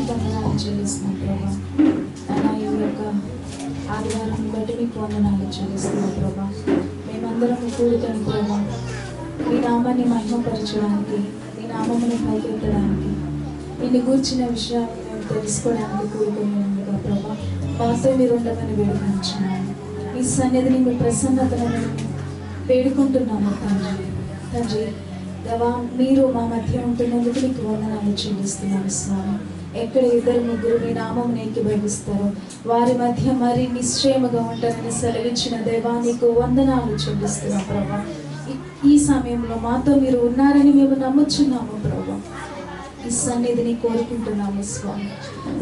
వందనాలు చెల్లిస్తున్నాం ప్రభా. ఈ యొక్క ఆదివారం బట్టి మీకు వందనాలు చెల్లిస్తున్నాం ప్రభా. మేమందరం కూడుకొని ప్రభా మీ నామాన్ని మహిమపరచడానికి, మీ నామముని పైకెత్తడానికి, నిన్ను గూర్చిన విషయాన్ని మేము తెలుసుకోవడానికి కూడుకొని ఉండగా ప్రభా మాతో మీరు ఉండమని వేడుకుంటున్నాము. మీ సన్నిధిని, మీ ప్రసన్నతను వేడుకుంటున్నాము తండ్రి. తండ్రి దేవా, మీరు మా మధ్య ఉంటున్నందుకు నీకు వందనాలు చెల్లిస్తున్నాను స్వామి. ఎక్కడ ఇద్దరు ముగ్గురు మీ నామమును ఏకీభవిస్తారో వారి మధ్య మరి నిశ్చయముగా ఉంటారని సెలవిచ్చిన దేవా నీకు వందనాలు చెల్లిస్తున్నాం ప్రభా. ఈ సమయంలో మాతో మీరు ఉన్నారని మేము నమ్ముచున్నాము ప్రభా. ఈ సన్నిధిని కోరుకుంటున్నాము స్వామి.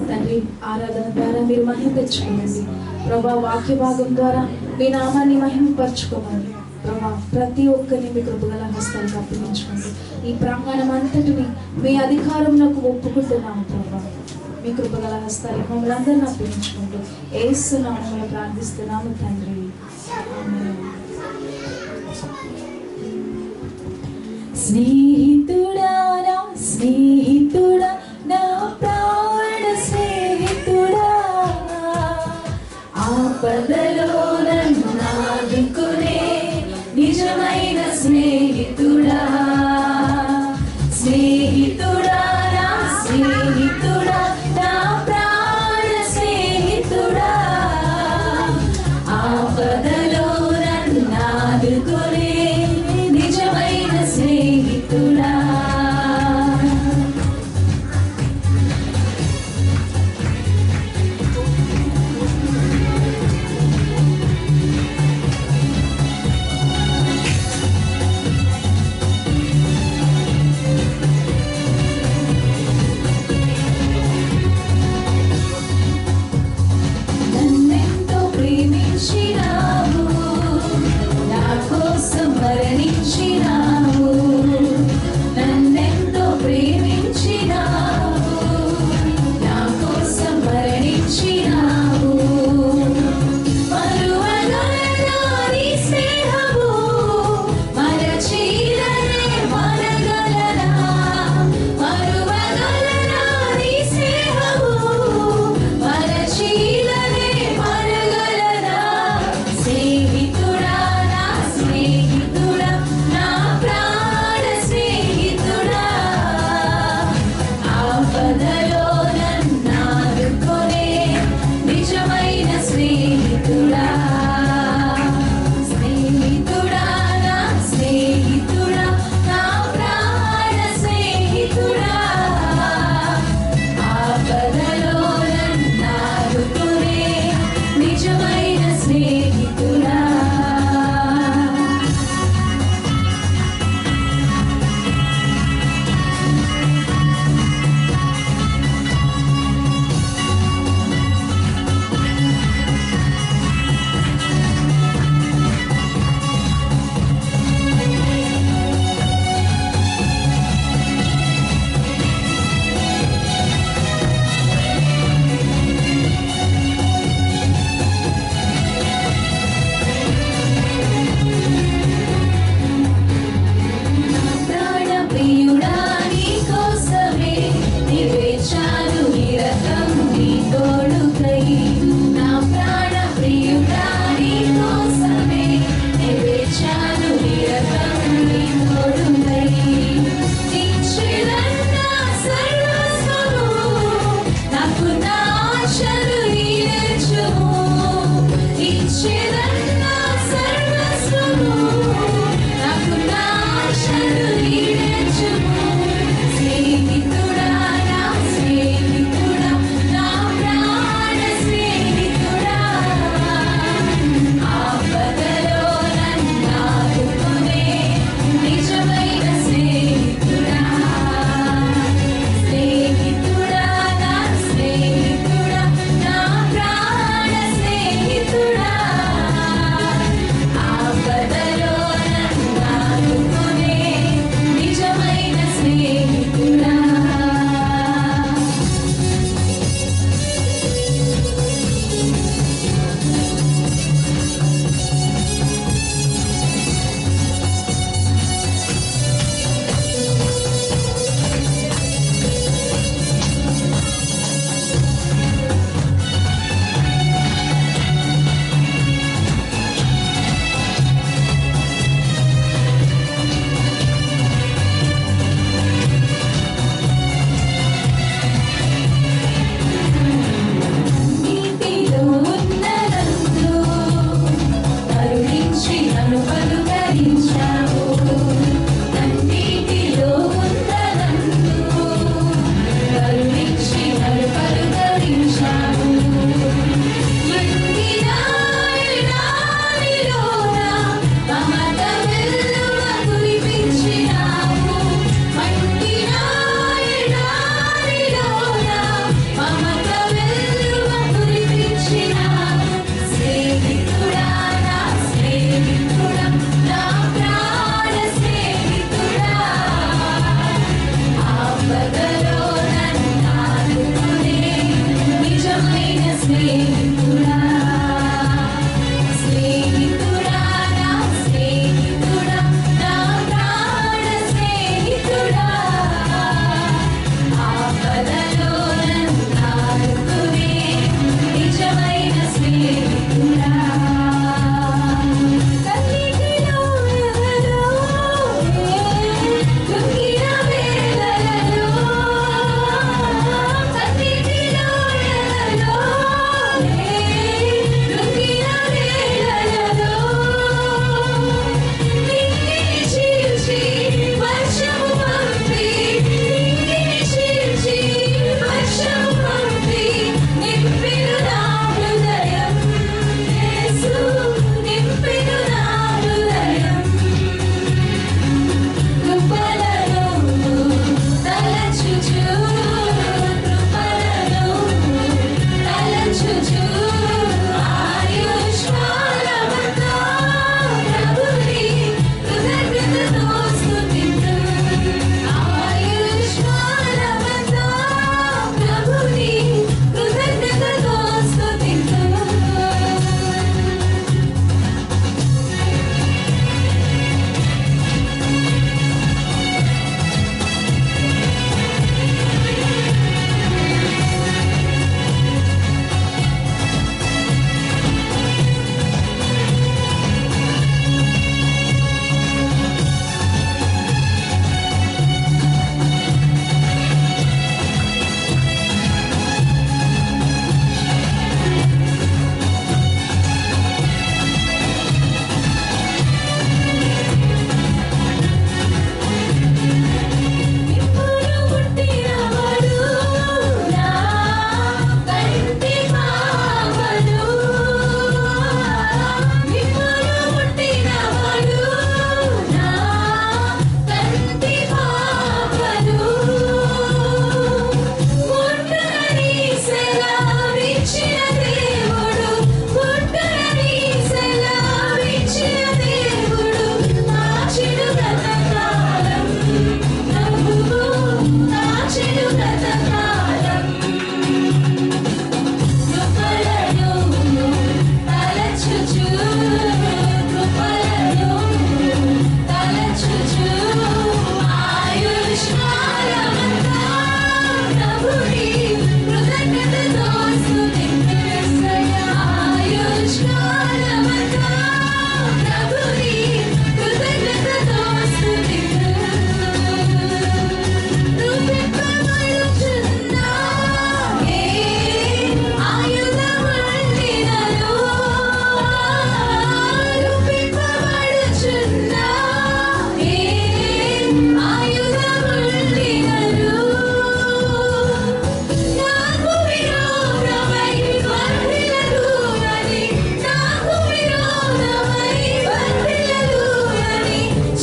తండ్రి, ఆరాధన ద్వారా మీరు మహిమ తెచ్చుకోండి ప్రభా. వాక్య భాగం ద్వారా మీ నామాన్ని మహిమపరచుకోవాలి ప్రభా. ప్రతి ఒక్కరిని మీ కృపగల హస్తాలకు అప్పగించుకోండి. ఈ ప్రాంగణం అంతటిని మీ అధికారంలోకి ఒప్పుకుంటున్నాము ప్రభా. మీ కృపగల హస్తాలకు మమ్మల్ని అందరినీ అప్పగించుకుంటూ యేసు నామములో ప్రార్థిస్తున్నాము తండ్రి. స్నేహితుడా నా స్నేహితుడా, నా ప్రాణ స్నేహితుడా, ఆపదలో నన్ను ఆదుకునే నిజమైన స్నేహితుడా. స్నేహితుడా నా స్నేహితుడా, నా ప్రాణ స్నేహితుడా, ఆపదలో నన్ను ఆదుకునే నిజమైన స్నేహితుడా.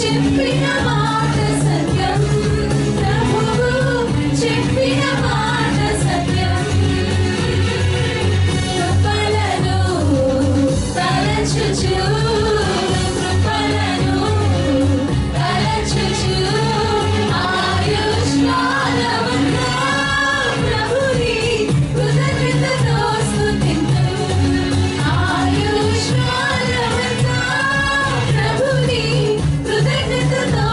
చెప్పిన మాట సత్యం, ప్రభువు చెప్పిన మాట సత్యం. కృపలను తలచుచు, కృపలను తలచుచు ఆయుష్కాలమంతా ప్రభుని కృతజ్ఞతతో స్తుతింతును. ఆయుష్కాలమంతా ప్రభుని కృతజ్ఞతతో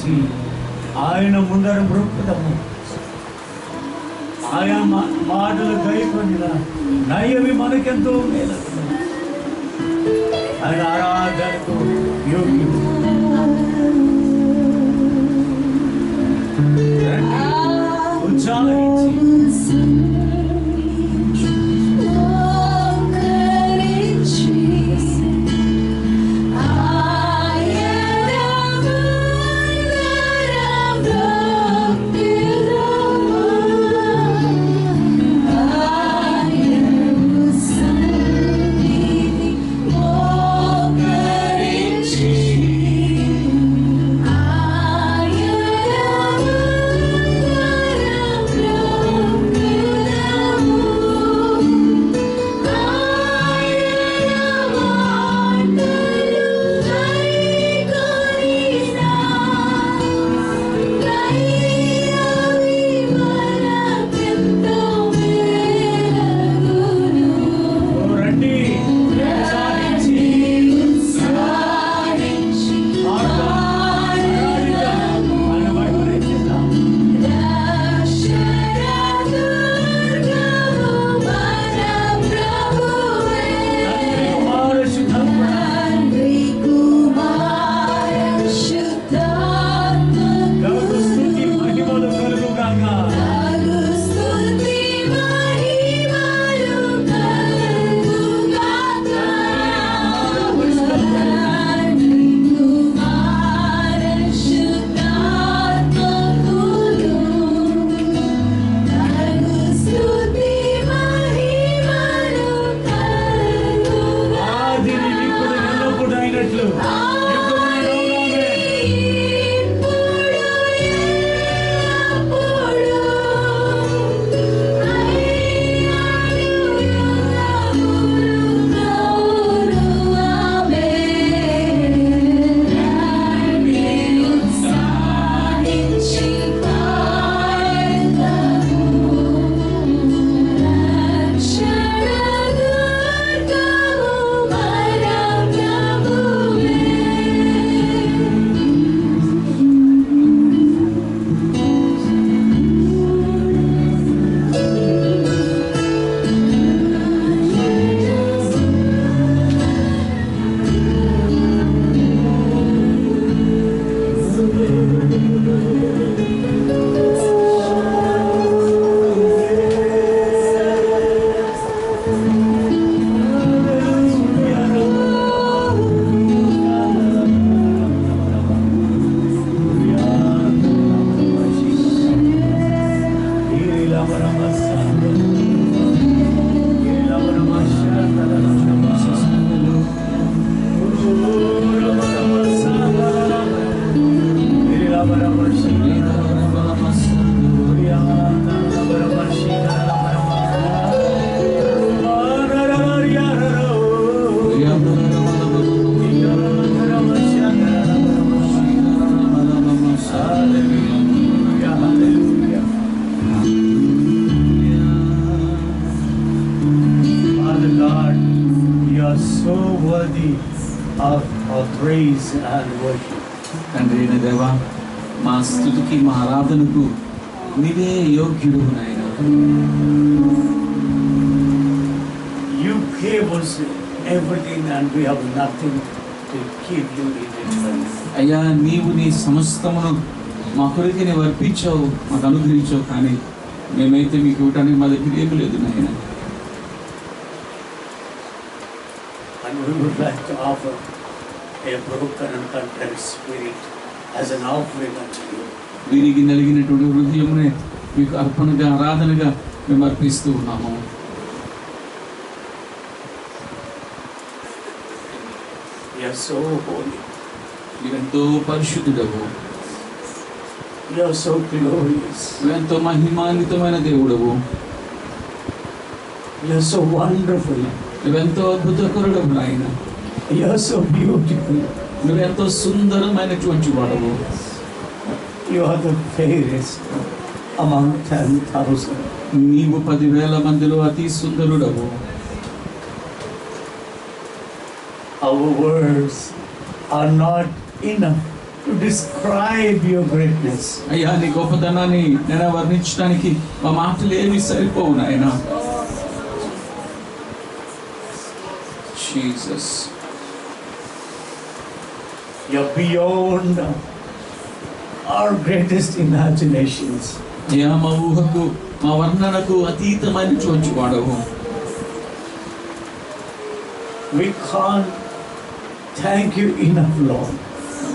వచ్చి ఆయన ముందర బ్రొక్కుదాము. ఆయన మాటలు గైకొనిన నయ్యవి మనకెంతో మేలు. ఆయన ఆరాధనకు యోగ్యుడు. ఉత్సాహించి తండ్రి దేవా, మా స్తుతికి మా ఆరాధనకు నీవే యోగ్యుడు నాయన. You gave us everything and we have nothing to give you in return. అయ్యా, నీవు నీ సమస్తమును మా కొరకు నీవు అర్పించావు, మాకు అనుగ్రహించావు, కానీ మేమైతే మీకు ఇవ్వటానికి మా దగ్గర ఏమీ లేదు నాయన. And we would like to offer a broken and contrite spirit as an offering unto you. వీరికి నలిగినటువంటి హృదయమునే మీకు అర్పణగా ఆరాధనగా మేము అర్పిస్తూ ఉన్నాము. You are so holy. నీవెంతో పరిశుద్ధుడవు, You are so glorious. నువ్వెంతో మహిమాన్వితమైన దేవుడవు, You are so wonderful. నువ్వెంతో అద్భుతకరుడవు నాయన. You are so beautiful. నువ్వెంతో సుందరమైనటువంటి వాడవు. You are the fairest among 10,000. నీవు 10,000 మందిలో అతి సుందరుడవు. Our words are not enough to describe your greatness. అయ్యా నీ గొప్పతనాన్ని నేను వర్ణించడానికి మా మాటలు ఏమి సరిపోవు నాయనా. Jesus, You're beyond our greatest imaginations. అయ్యా మా ఊహకు మా వర్ణనకు అతీతమైనటువంటి వాడవు. We can't thank you enough, Lord.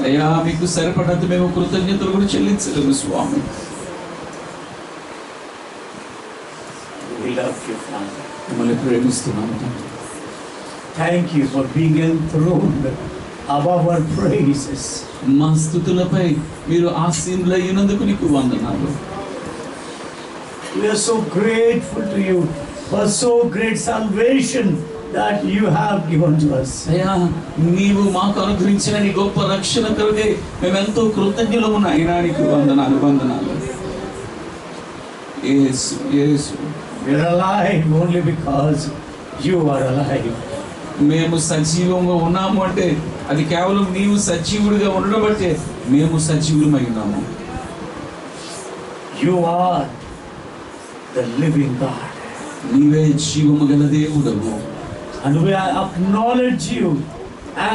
అయ్యా మీకు సరిపడంత మేము కృతజ్ఞతలు కూడా చెల్లించలేము స్వామి. We love you, Father. మిమ్మల్ని ప్రేమిస్తున్నాము తండ్రి. Thank you for being enthroned above our praises. మా స్తుతులపై మీరు ఆసీనులైనందుకు నీకు వందనాలు. We are so grateful to you for so great salvation that you have given to us. అయ్యా నీవు మాకు అనుగ్రహించిన నీ గొప్ప రక్షణ కొరకే మేము ఎంతో కృతజ్ఞులము నాయనా. నీకు వందనాలు వందనాలు. యేసు యేసు, We are alive only because you are alive. మేము సజీవంగా ఉన్నాము అంటే అది కేవలం నీవు సజీవుడిగా ఉండడం బట్టే మేము సజీవులమై ఉన్నాము. You are the living God. నీవే జీవము గల దేవుడవు. And we acknowledge you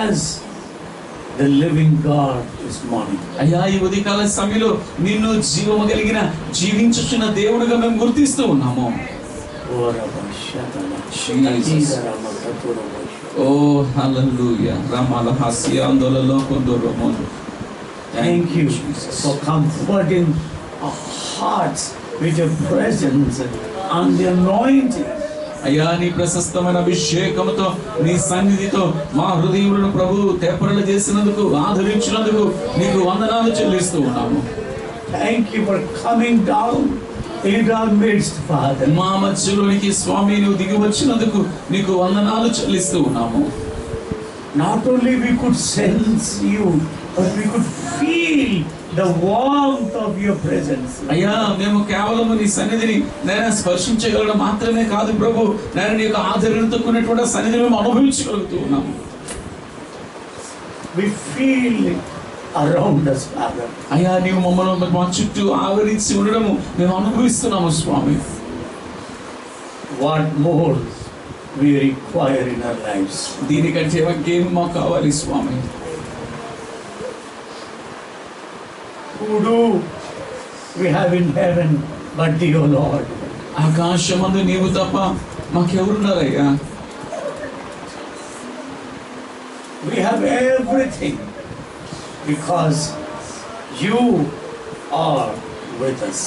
as the living God this morning. అయ్యా ఈ ఉదయకాల సమయంలో నిన్ను జీవము కలిగిన జీవించుచున్న దేవుడిగా మేము గుర్తిస్తూ ఉన్నాము. ఓ హల్లెలూయా. Ramala హాస్యాందోలలో కొందరము. Thank you for comforting our hearts with your presence and the anointing. అయ్యా నీ ప్రశస్తమైన అభిషేకముతో నీ సన్నిధితో మా హృదయములను ప్రభు తెప్పరలు చేసినందుకు ఆదరించినందుకు నీకు వందనాలు చెల్లిస్తూ ఉన్నాము. Thank you for coming down in our midst, Father. మా మధ్యలోనికి స్వామి నువ్వు దిగి వచ్చినందుకు నీకు వందనాలు చెల్లిస్తూ ఉన్నాము. Not only we could sense you, but we could feel the warmth of your presence. అయ్యా మేము కేవలం నీ సన్నిధిని నేను స్పర్శించగలడం మాత్రమే కాదు ప్రభు, నేను నీ యొక్క ఆదరణతో కూడినటువంటి సన్నిధిని మేము అనుభవించగలుగుతూ ఉన్నాము. We feel it around us, Father. అయ్యా నీవు మమ్మల్ని మా చుట్టూ ఆవరించి ఉండడము మేము అనుభవిస్తున్నాము స్వామి. What more we require in our lives? దీనికంటే ఇంకేమి మాకు కావాలి స్వామి. Who do we have in heaven but thee, O Lord? ఆకాశమందు నీవు తప్ప మాకెవరున్నారయ్యా? We have everything because you are with us.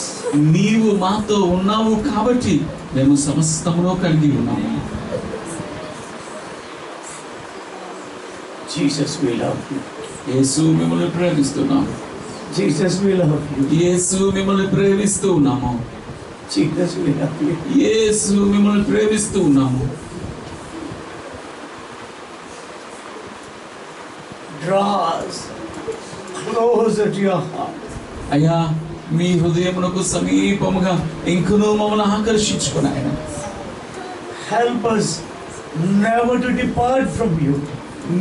నీవు మాతో ఉన్నావు కాబట్టి మేము సమస్తమును కలిగి ఉన్నాము. Jesus, we love you. యేసు మిమ్మల్ని ప్రేమిస్తున్నాము. Jesus, we love you. యేసు మిమ్మల్ని ప్రేమిస్తూ ఉన్నాము. Jesus, we love you. యేసు మిమ్మల్ని ప్రేమిస్తూ ఉన్నాము. Draw us closer to your heart. అయ్యా మీ హృదయమునకు సమీపముగా ఇంకనూ మమ్మల్ని ఆకర్షించుకుని ఆయన Help us never to depart from you.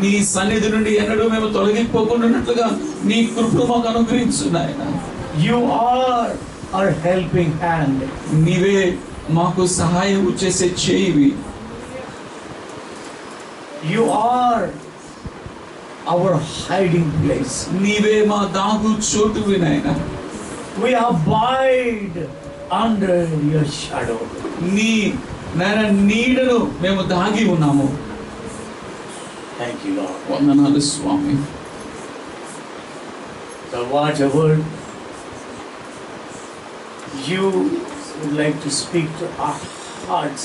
నీ సన్నిధి నుండి ఎన్నడూ మేము తొలగిపోకుండాన్నట్లుగా నీ కృపను మాకు అనుగ్రహించు నాయన. You are our helping hand. నీవే మాకు సహాయం చేసే చేయివి. You are our hiding place. నీవే మా దాగు చోటువి నాయన. We abide under your shadow. నీ నాయన నీడను మేము దాగి ఉన్నాము. Thank you, Lord. వందనాలు స్వామి. So whatever you would like to speak to our hearts,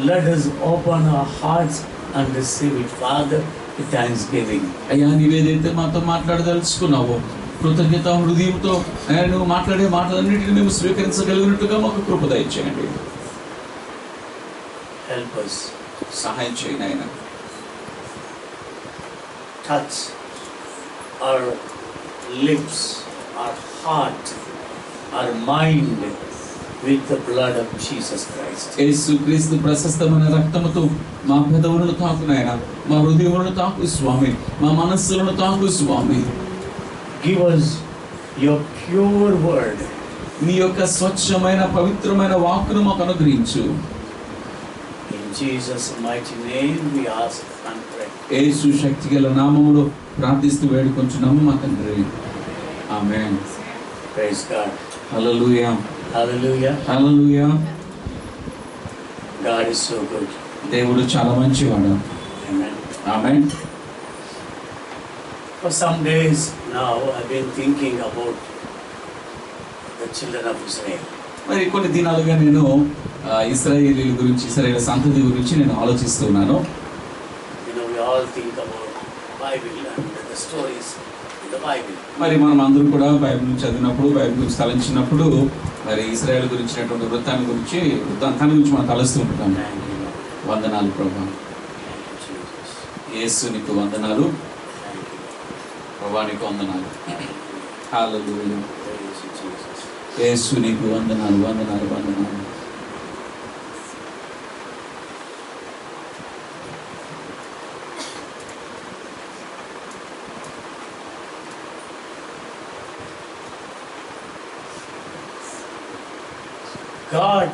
let us open our hearts and receive it, Father, with thanksgiving. అయ్యా నీవేదైతే మాతో మాట్లాడదలుచుకున్నావో కృతజ్ఞత హృదయంతో నువ్వు మాట్లాడే మాటలన్నిటిని మేము స్వీకరించగలిగినట్టుగా మాకు కృప దయచేయండి. Help us. సహాయం చేయండి ఆయన. Touch our lips, our heart, our mind with the blood of Jesus Christ. యేసుక్రీస్తు ప్రశస్తమైన రక్తముతో మా పెదవులను తాకు నాయన, మా హృదయములను తాకు స్వామి, మా మనస్సులను తాకు స్వామి. give us your pure word. నీ యొక్క స్వచ్ఛమైన పవిత్రమైన వాక్కును మాకు అనుగ్రహించు. In Jesus' mighty name we ask and pray. యేసు శక్తిగల నామములో ప్రార్థిస్తూ వేడుకొంచున్నాము మా తండ్రి. ఆమేన్. Praise God. Hallelujah. Hallelujah. Hallelujah. God is so good. దేవుడు చాలా మంచివాడు. Amen. Amen. For some days now I've been thinking about the children of Israel. మరి కొన్ని దినాలుగా నేను ఇశ్రాయేలీల గురించి, ఇశ్రాయేల్ సంతతి గురించి నేను ఆలోచిస్తున్నాను. You know, we all think about Bible and the stories in the Bible. మరి మనం అందరూ కూడా బైబిల్ చదివినప్పుడు, బైబిల్ గురించి తలంచినప్పుడు మరి ఇశ్రాయేల్ గురించినటువంటి వృత్తాన్ని గురించి మనం తలుస్తూ ఉంటాం. Thank you, Lord. వందనాలు ప్రభా. Thank you, Jesus. యేసు నీకు వందనాలు. Thank you, Lord. ప్రభా నీకు వందనాలు. హల్లెలూయా. Praise you, Jesus. యేసు నీకు వందనాలు, వందనాలు, వందనాలు. God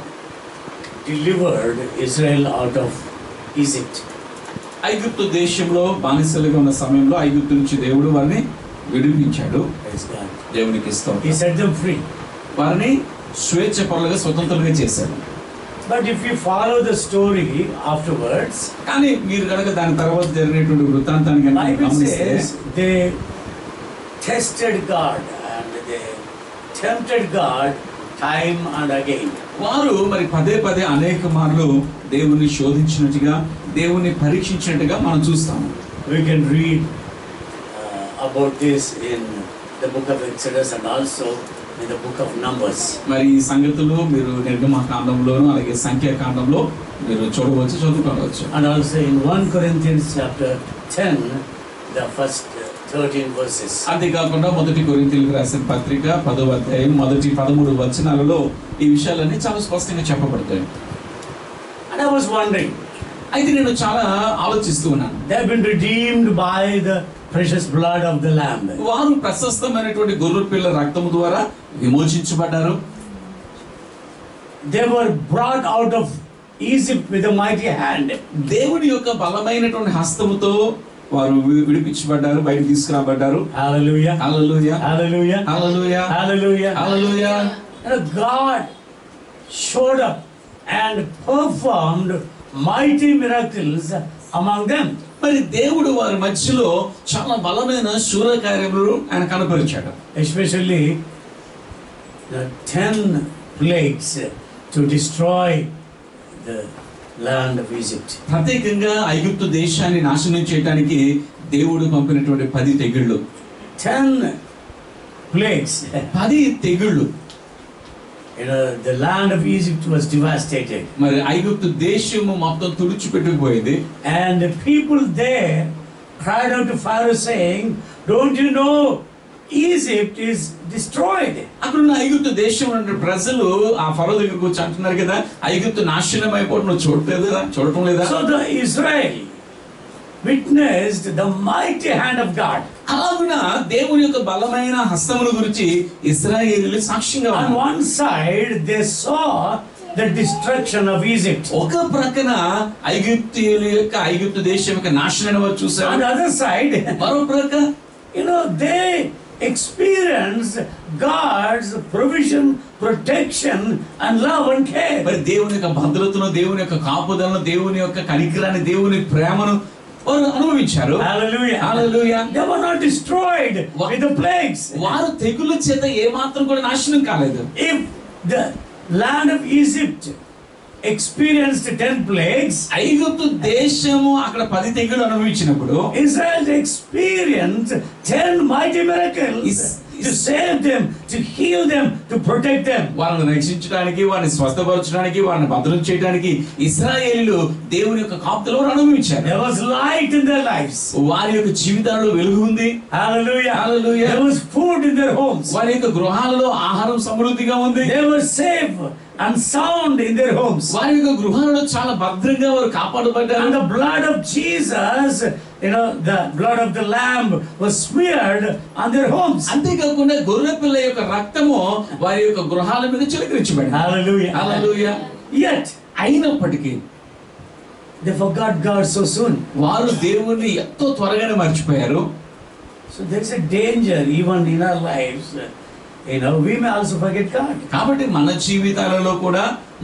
delivered Israel out of Egypt. ఐగుప్తు దేశంలో బానిసలుగా ఉన్న సమయంలో ఐగుప్తు నుంచి దేవుడు వారిని విడిపించాడు. Praise God. దేవునికి స్తోత్రం. He set them free. వారిని స్వేచ్ఛ పరులుగా, స్వతంత్రులుగా చేశాడు. But if you follow the story afterwards, కానీ మీరు కనుక దాని తర్వాత జరిగినటువంటి వృత్తాంతాన్ని కనుక Bible గమనిస్తే says they tested God and they tempted God time and again. వారు మరి పదే పదే అనేక మార్లు దేవుని శోధించినట్టుగా, దేవుని పరీక్షించినట్టుగా మనం చూస్తాము. We can read about this in the book of Exodus and also in the book of Numbers. మరి ఈ సంగతులు మీరు నిర్గమకాండంలోను అలాగే సంఖ్యాకాండంలో మీరు చూడవచ్చు, చదువుకోవచ్చు. And also in 1 Corinthians chapter 10, the first 13 verses. అంతేకాకుండా మొదటి కొరింథీయులకు రాసిన పత్రిక 10వ అధ్యాయం మొదటి 13 వచనాలలో ఈ విషయాలన్నీ చాలా స్పష్టంగా చెప్పబడతాయి. And I was wondering, అయితే నేను చాలా ఆలోచిస్తూ ఉన్నాను. they have been redeemed by the precious blood of the Lamb. వారు ప్రశస్తమైనటువంటి గొర్రె పిల్ల రక్తము ద్వారా విమోచించబడ్డారు. They were brought out of Egypt with a mighty hand. దేవుని యొక్క బలమైనటువంటి హస్తముతో వారు విడిపించబడ్డారు, బయట తీసుకురాబడ్డారు. Hallelujah. Hallelujah. Hallelujah. Hallelujah. Hallelujah. Hallelujah. And God showed up and performed mighty miracles among them. మరి దేవుడు వారి మధ్యలో చాలా బలమైన శూర కార్యములు ఆయన కనపరిచాడు. Especially the 10 plagues to destroy the land of Egypt. ప్రత్యేకంగా ఐగుప్తు దేశాన్ని నాశనం చేయడానికి దేవుడు పంపినటువంటి 10 తెగుళ్ళు. 10 plagues. 10 తెగుళ్ళు. You know, the land of Egypt was devastated. మరి ఐగుప్తు దేశము మొత్తం తుడిచిపెట్టుకుపోయింది. And the people there cried out to Pharaoh saying, "Don't you know Egypt is destroyed?" అక్కడున్న ఐగుప్తు దేశంలో ఉన్న ప్రజలు ఆ ఫరో దగ్గరకు వచ్చి అంటున్నారు కదా, ఐగుప్తు నాశనం అయిపోవడం నువ్వు చూడటం లేదా? So the Israel witnessed the mighty hand of God. అలాగున దేవుని యొక్క బలమైన హస్తముల గురించి ఇశ్రాయేలీయులు సాక్ష్యంగా On ఉన్నారు. one side they saw the destruction of Egypt. ఒక ప్రక్కన ఐగుప్తు దేశం యొక్క నాశనాన్ని వారు On చూశారు. the other side, మరో ప్రక్క you know, they experienced God's provision, protection and love and care. మరి దేవుని యొక్క భద్రతను, దేవుని యొక్క కాపుదలను, దేవుని యొక్క కనికరాన్ని, దేవుని ప్రేమను వారు అనుభవించారు. Hallelujah. Hallelujah. They were not destroyed with the plagues. వారు తెగుళ్ళ చేత ఏమాత్రం కూడా నాశనం కాలేదు. If the land of Egypt experienced 10 plagues, ఐగుప్తు దేశము అక్కడ 10 తెగులు అనుభవించినప్పుడు Israel experienced 10 mighty miracles to save them, to heal them, to protect them. వారిని రక్షించడానికి, వారిని స్వస్థపరచడానికి, వారిని భద్రం చేయడానికి ఇశ్రాయేలీయులు దేవుని యొక్క కాపుదల వారు అనుభవించారు. There was light in their lives. వారి యొక్క జీవితాల్లో వెలుగు ఉంది. Hallelujah. Hallelujah. There was food in their homes. వారి యొక్క గృహాలలో ఆహారం సమృద్ధిగా ఉంది. They were safe and sound in their homes. వారి యొక్క గృహాలలో చాలా భద్రంగా వారు కాపాడబడ్డారు. And the blood of Jesus, the blood of the lamb was smeared on their homes. అంతేకాకుండా గొర్రె పిల్ల యొక్క రక్తము వారి యొక్క గృహాల మీద చిలకరించబడింది. Hallelujah. హల్లెలూయా. Yet అయినప్పటికీ they forgot God so soon. వారు దేవుణ్ణి ఎంతో త్వరగానే మర్చిపోయారు. So there is a danger even in our lives. We may also forget God. కాబట్టి మన జీవితాలలో కూడా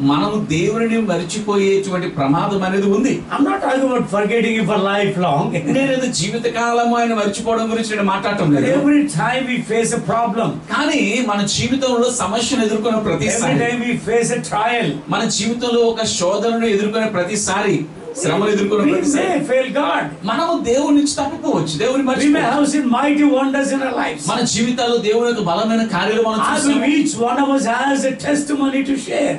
మనము దేవుని మరిచిపోయేటువంటి ప్రమాదం అనేది ఉంది. I'm not talking about forgetting Him for lifelong. నేను జీవిత కాలము ఆయన మర్చిపోవడం గురించి నేను మాట్లాడటం లేదు. Every time we face a problem, కానీ మన జీవితంలో సమస్యను ఎదుర్కొన్న every ప్రతిసారి, time we face a trial, మన జీవితంలో ఒక శోధనను ఎదుర్కొనే ప్రతిసారి, శ్రమను ఎదుర్కొనే we ప్రతిసారి may fail God. మనము దేవుని నుంచి తప్పిపోవచ్చు, దేవుని We may మర్చిపోవచ్చు. have seen mighty wonders in our lives. మన జీవితాల్లో దేవుని యొక్క బలమైన కార్యాలు మనం I చూస్తాము. believe each one of us has a testimony to share.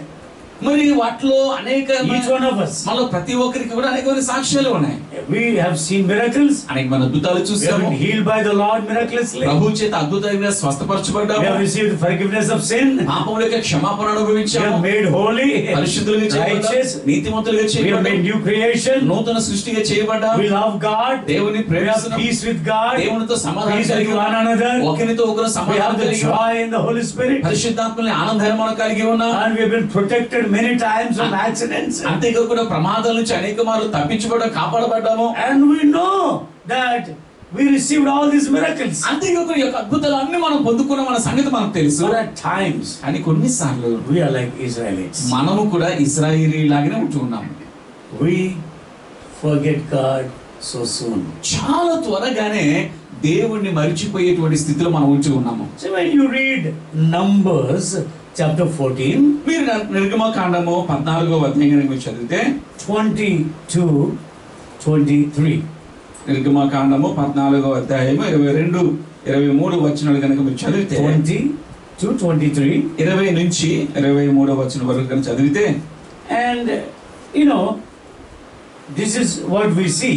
మరి వాటిలో అనేక Each one of us. మనలో ప్రతి ఒక్కరికి కూడా అనేకమైన సాక్ష్యాలు ఉన్నాయి. We have seen miracles. అనేకమైన అద్భుతాలు We have చూస్తాము. been healed by the Lord miraculously. ప్రభు చేత అద్భుతంగా We స్వస్థపరచబడ్డాము. have received forgiveness of sin. పాపముల యొక్క క్షమాపణ We అనుభవించాము. have made holy, పరిశుద్ధులుగా చేయబడ్డాము. righteous. నీతిమంతులుగా We have చేయబడ్డాము. made new creation. నూతన సృష్టిగా చేయబడ్డాము. We love God. దేవుని We have ప్రేమిస్తున్నాము. peace with God. దేవునితో సమాధానం Peace with కలిగి one another. ఒకరితో ఒకరు We సమాధానం have the కలిగి joy in the Holy Spirit. పరిశుద్ధాత్మని ఆనందాన్ని మనం కలిగి ఉన్నాం. And we have been protected many times from accidents. అంతేకాకుండా ప్రమాదాల నుంచి అనేక మార్లు తప్పించబడ్డాము, కాపాడబడ్డాము. And we know that we received all these miracles. అంతేకాకుండా ఈ యొక్క అద్భుతాలు అన్ని మనం పొందుకున్న మన సంగతి మనకు తెలుసు. But at times, అని కొన్నిసార్లు we are like Israelites. మనము కూడా ఇశ్రాయేలీ లాగానే ఉంటూ ఉన్నాము. We forget God so soon. చాలా త్వరగానే దేవుణ్ణి మరిచిపోయేటువంటి స్థితిలో మనం ఉంటూ ఉన్నాము. So when you read Numbers chapter 14, మీరు నిర్గమకాండము 14వ అధ్యాయం మీరు చదివితే 22-23. నిర్గమకాండము 14వ అధ్యాయము 22-23 వచనాలు కనుక మీరు చదివితే 20-23. 20 నుంచి 23వ వచనం వరకు కనుక చదివితే And this is what we see.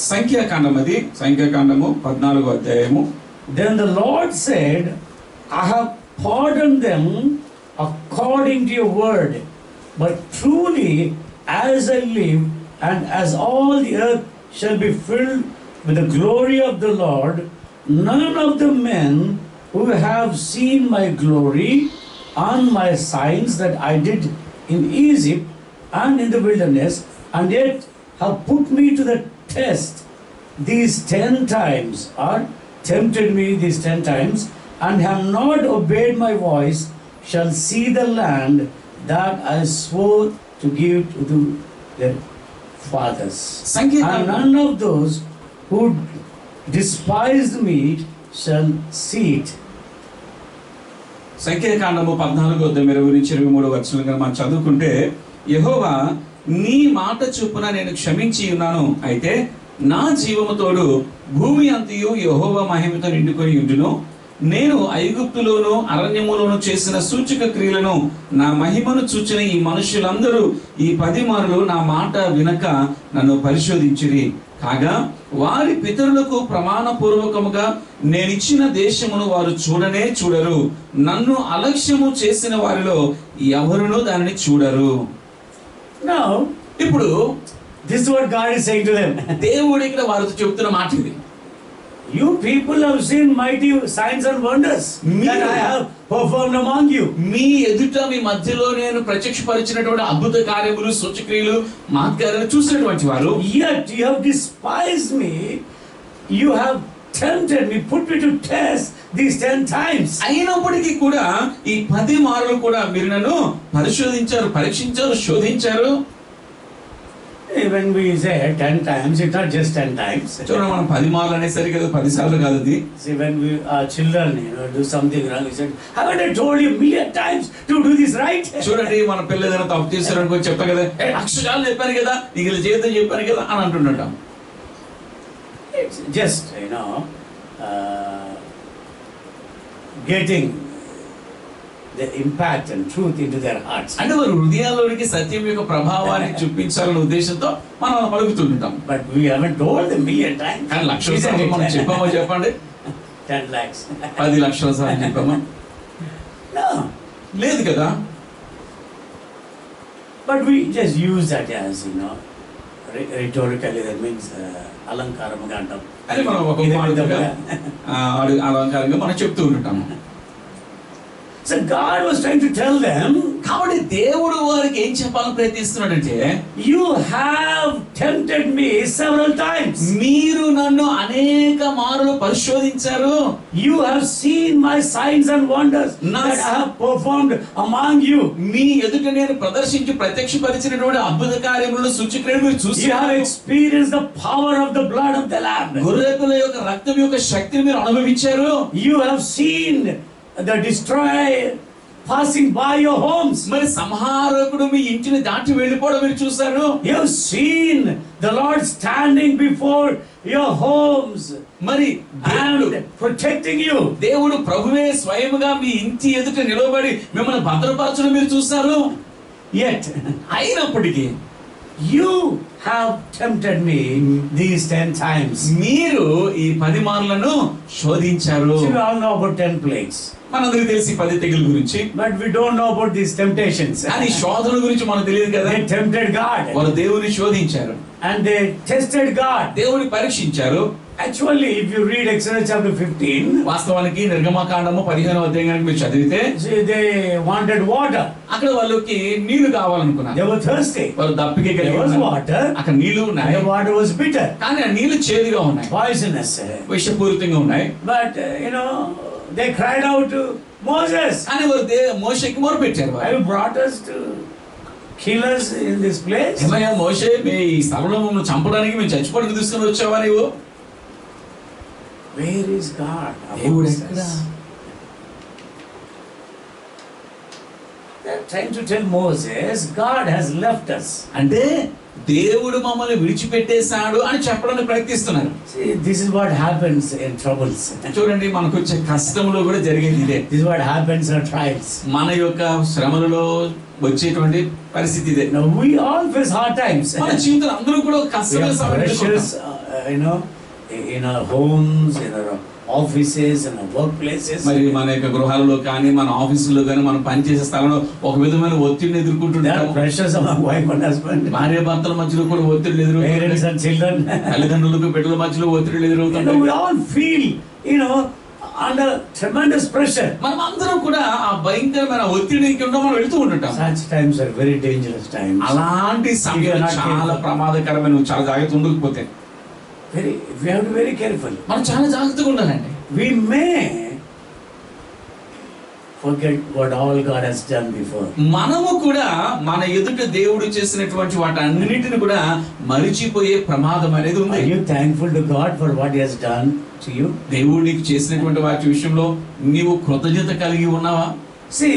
సంఖ్యాకాండము 14వ అధ్యాయము. Then the Lord said, I have pardoned them according to your word, but truly as I live and as all the earth shall be filled with the glory of the Lord, none of the men who have seen my glory and my signs that I did in Egypt and in the wilderness, and yet have put me to the test these 10 times, or tempted me these 10 times, and have not obeyed my voice, shall see the land that I swore to give to their fathers. And none of those who despised me shall see it. సంఖ్యాకాండము 14:23 వచనం కనుక మనం చదువుకుంటే, యెహోవా నీ మాట చొప్పున నేను క్షమించి ఉన్నాను, అయితే నా జీవము తోడు భూమి అంతయు యెహోవా మహిమతో నిండుకొని ఉండును. నేను ఐగుప్తులోను అరణ్యములోను చేసిన సూచక క్రియలను నా మహిమను చూచిన ఈ మనుషులందరూ ఈ 10 మార్లు నా మాట వినక నన్ను పరిశోధించిరి. కాగా వారి పితరులకు ప్రమాణపూర్వకముగా నేనిచ్చిన దేశమును వారు చూడనే చూడరు. నన్ను అలక్ష్యము చేసిన వారిలో ఎవరునూ దానిని చూడరు. Now, ఇప్పుడు this is what God is saying to them. దేవుడు ఇక్కడ వారితో చెబుతున్న మాట ఇది. You people have seen mighty signs and wonders that I have performed among you. మీ ఎదుట మీ మధ్యలో నేను ప్రత్యక్షపరిచినటువంటి అద్భుత కార్యములు, సూచక్రియలు, మహత్కార్యాలు చూసినటువంటి వారు, Yet you have despised me. You have tempted me, put me to test these 10 times. అయినప్పటికీ కూడా ఈ 10 మార్లు కూడా మీరు నన్ను పరిశోధించారు, పరీక్షించారు, శోధించారు. When we say 10 times, it's not just 10 times. చూడండి, మనం 10 మార్లు అనేసరికి 10 సార్లు కాదు అది. See, when we our children do something wrong, we said, haven't I told you 1,000,000 times to do this right? చూడండి, మన పిల్లలు ఏదైనా తప్పు చేశారనుకో చెప్తాం కదా, 1,00,000 సార్లు చెప్పాను కదా, నీకు ఇలా చేద్దాం చెప్పాను కదా అని అంటుంటాం. It's just getting the impact and truth into their hearts. అంటే వారు హృదయాల్లోనికి సత్యం యొక్క ప్రభావాన్ని చూపించాలనే ఉద్దేశంతో మనం అలా పలుకుతుంటాం. But we haven't told them 1,000,000 times. కానీ 1,00,000 సార్లు మనం చెప్పామో చెప్పండి, 10 lakhs. 10 లక్షల సార్లు చెప్పామా? No. లేదు కదా. But we just use that as, rhetorically, that means alankaramga antam. అని మనం ఒక మాటగా అలంకారంగా మనం చెప్తూ ఉంటాము. So God was trying to tell them, కాబట్టి దేవుడు వారికి ఏం చెప్పాలని ప్రయత్నిస్తున్నాడంటే, you have tempted me several times. మీరు నన్ను అనేక మారులు పరిశోధించారు. You have seen my signs and wonders that I have performed among you. మీ ఎదుట నేను ప్రదర్శించి ప్రత్యక్షపరిచినటువంటి అద్భుత కార్యములను సూచక్రియలు మీరు You చూశారు. have experienced the power of the blood of the Lamb. గొర్రెపిల్ల యొక్క రక్తం యొక్క శక్తిని మీరు అనుభవించారు. You have seen the destroyer passing by your homes. మరి సంహారకుడు మీ ఇంటిని దాటి వెళ్ళిపోవడం మీరు చూశారు. You have seen the Lord standing before your homes మరి and protecting you. దేవుడు ప్రభువే స్వయముగా మీ ఇంటి ఎదుట నిలబడి మిమ్మల్ని భద్రపరచడం మీరు చూశారు. Yet అయినప్పటికీ you have tempted me these 10 times. మీరు ఈ 10 మార్లను శోధించారు. So we all know about 10 plagues. మనందరికీ తెలిసి 10 తెగుల గురించి, But we don't know about these temptations. కానీ శోధన గురించి మనకు తెలియదు కదా. They tempted God వారు దేవుని శోధించారు, and they tested God. దేవుని పరీక్షించారు. Actually, if you read Exodus chapter 15, వాస్తవానికి నిర్గమకాండము 15వ అధ్యాయానికి మీరు చదివితే, see, they wanted water. అక్కడ వాళ్ళకి నీళ్లు కావాలనుకున్నారు. They were thirsty. వారు దప్పిక There కలిగి was ఉన్నారు. water. అక్కడ నీళ్లు And ఉన్నాయి, the water was bitter, కానీ ఆ నీళ్లు చేదుగా ఉన్నాయి, poisonous. విషపూరితంగా ఉన్నాయి. But they cried out to Moses, కానీ వారు మోషేకి మొరపెట్టారు. "Have you brought us to kill us in this place?" ఏమయ్యా మోషే, మీ ఈ స్థలంలో మమ్మల్ని చంపడానికి మేము చచ్చిపోవడానికి తీసుకుని వచ్చావా నీవు? Where is God? దేవుడు amongst ఎక్కడ? us? They're trying to tell Moses, God has left us. అంటే దేవుడు మమ్మల్ని విడిచిపెట్టేశాడు అని చెప్పడానికి ప్రయత్నిస్తున్నారు. See, this is what happens in troubles. చూడండి, మనకు వచ్చే కష్టంలో కూడా జరిగేది ఇదే. This is what happens in our trials. మన యొక్క శ్రమలలో వచ్చేటువంటి పరిస్థితి ఇదే. Now we all face hard times. మన జీవితంలో అందరూ కూడా We కష్టమైన have సమయం pressures, in our homes, in our offices, in our workplaces. మరి మన యొక్క గృహాలలో కానీ మన ఆఫీసుల్లో కానీ మనం పనిచేసే స్థలంలో ఒక విధమైన ఒత్తిడిని There are ఎదుర్కొంటుంటాము. pressures among wife and husband, భార్య భర్తల మధ్యలో కూడా ఒత్తిడిలు parents ఎదురవుతాయి. and children. తల్లిదండ్రులకు బిడ్డల మధ్యలో ఒత్తిడిలు ఎదురవుతుంటాయి. We all feel, under tremendous pressure. మనం అందరం కూడా ఆ భయంకరమైన ఒత్తిడి కింద మనం వెళ్తూ ఉంటుంటాం. Such times are very dangerous times. అలాంటి సమయంలో చాలా ప్రమాదకరమైన, చాలా జాగ్రత్త ఉండకపోతే We have to be very careful. మనం చాలా జాగ్రత్తగా ఉండాలండి. We may forget what all God has done before. మనము కూడా మన ఎదుట దేవుడు చేసినటువంటి వాటన్నిటిని కూడా మరిచిపోయే ప్రమాదం అనేది ఉంది. Are you thankful to God for what He has done to you? దేవుడు నీకు చేసినటువంటి వాటి విషయంలో నీవు కృతజ్ఞత కలిగి ఉన్నావా? See,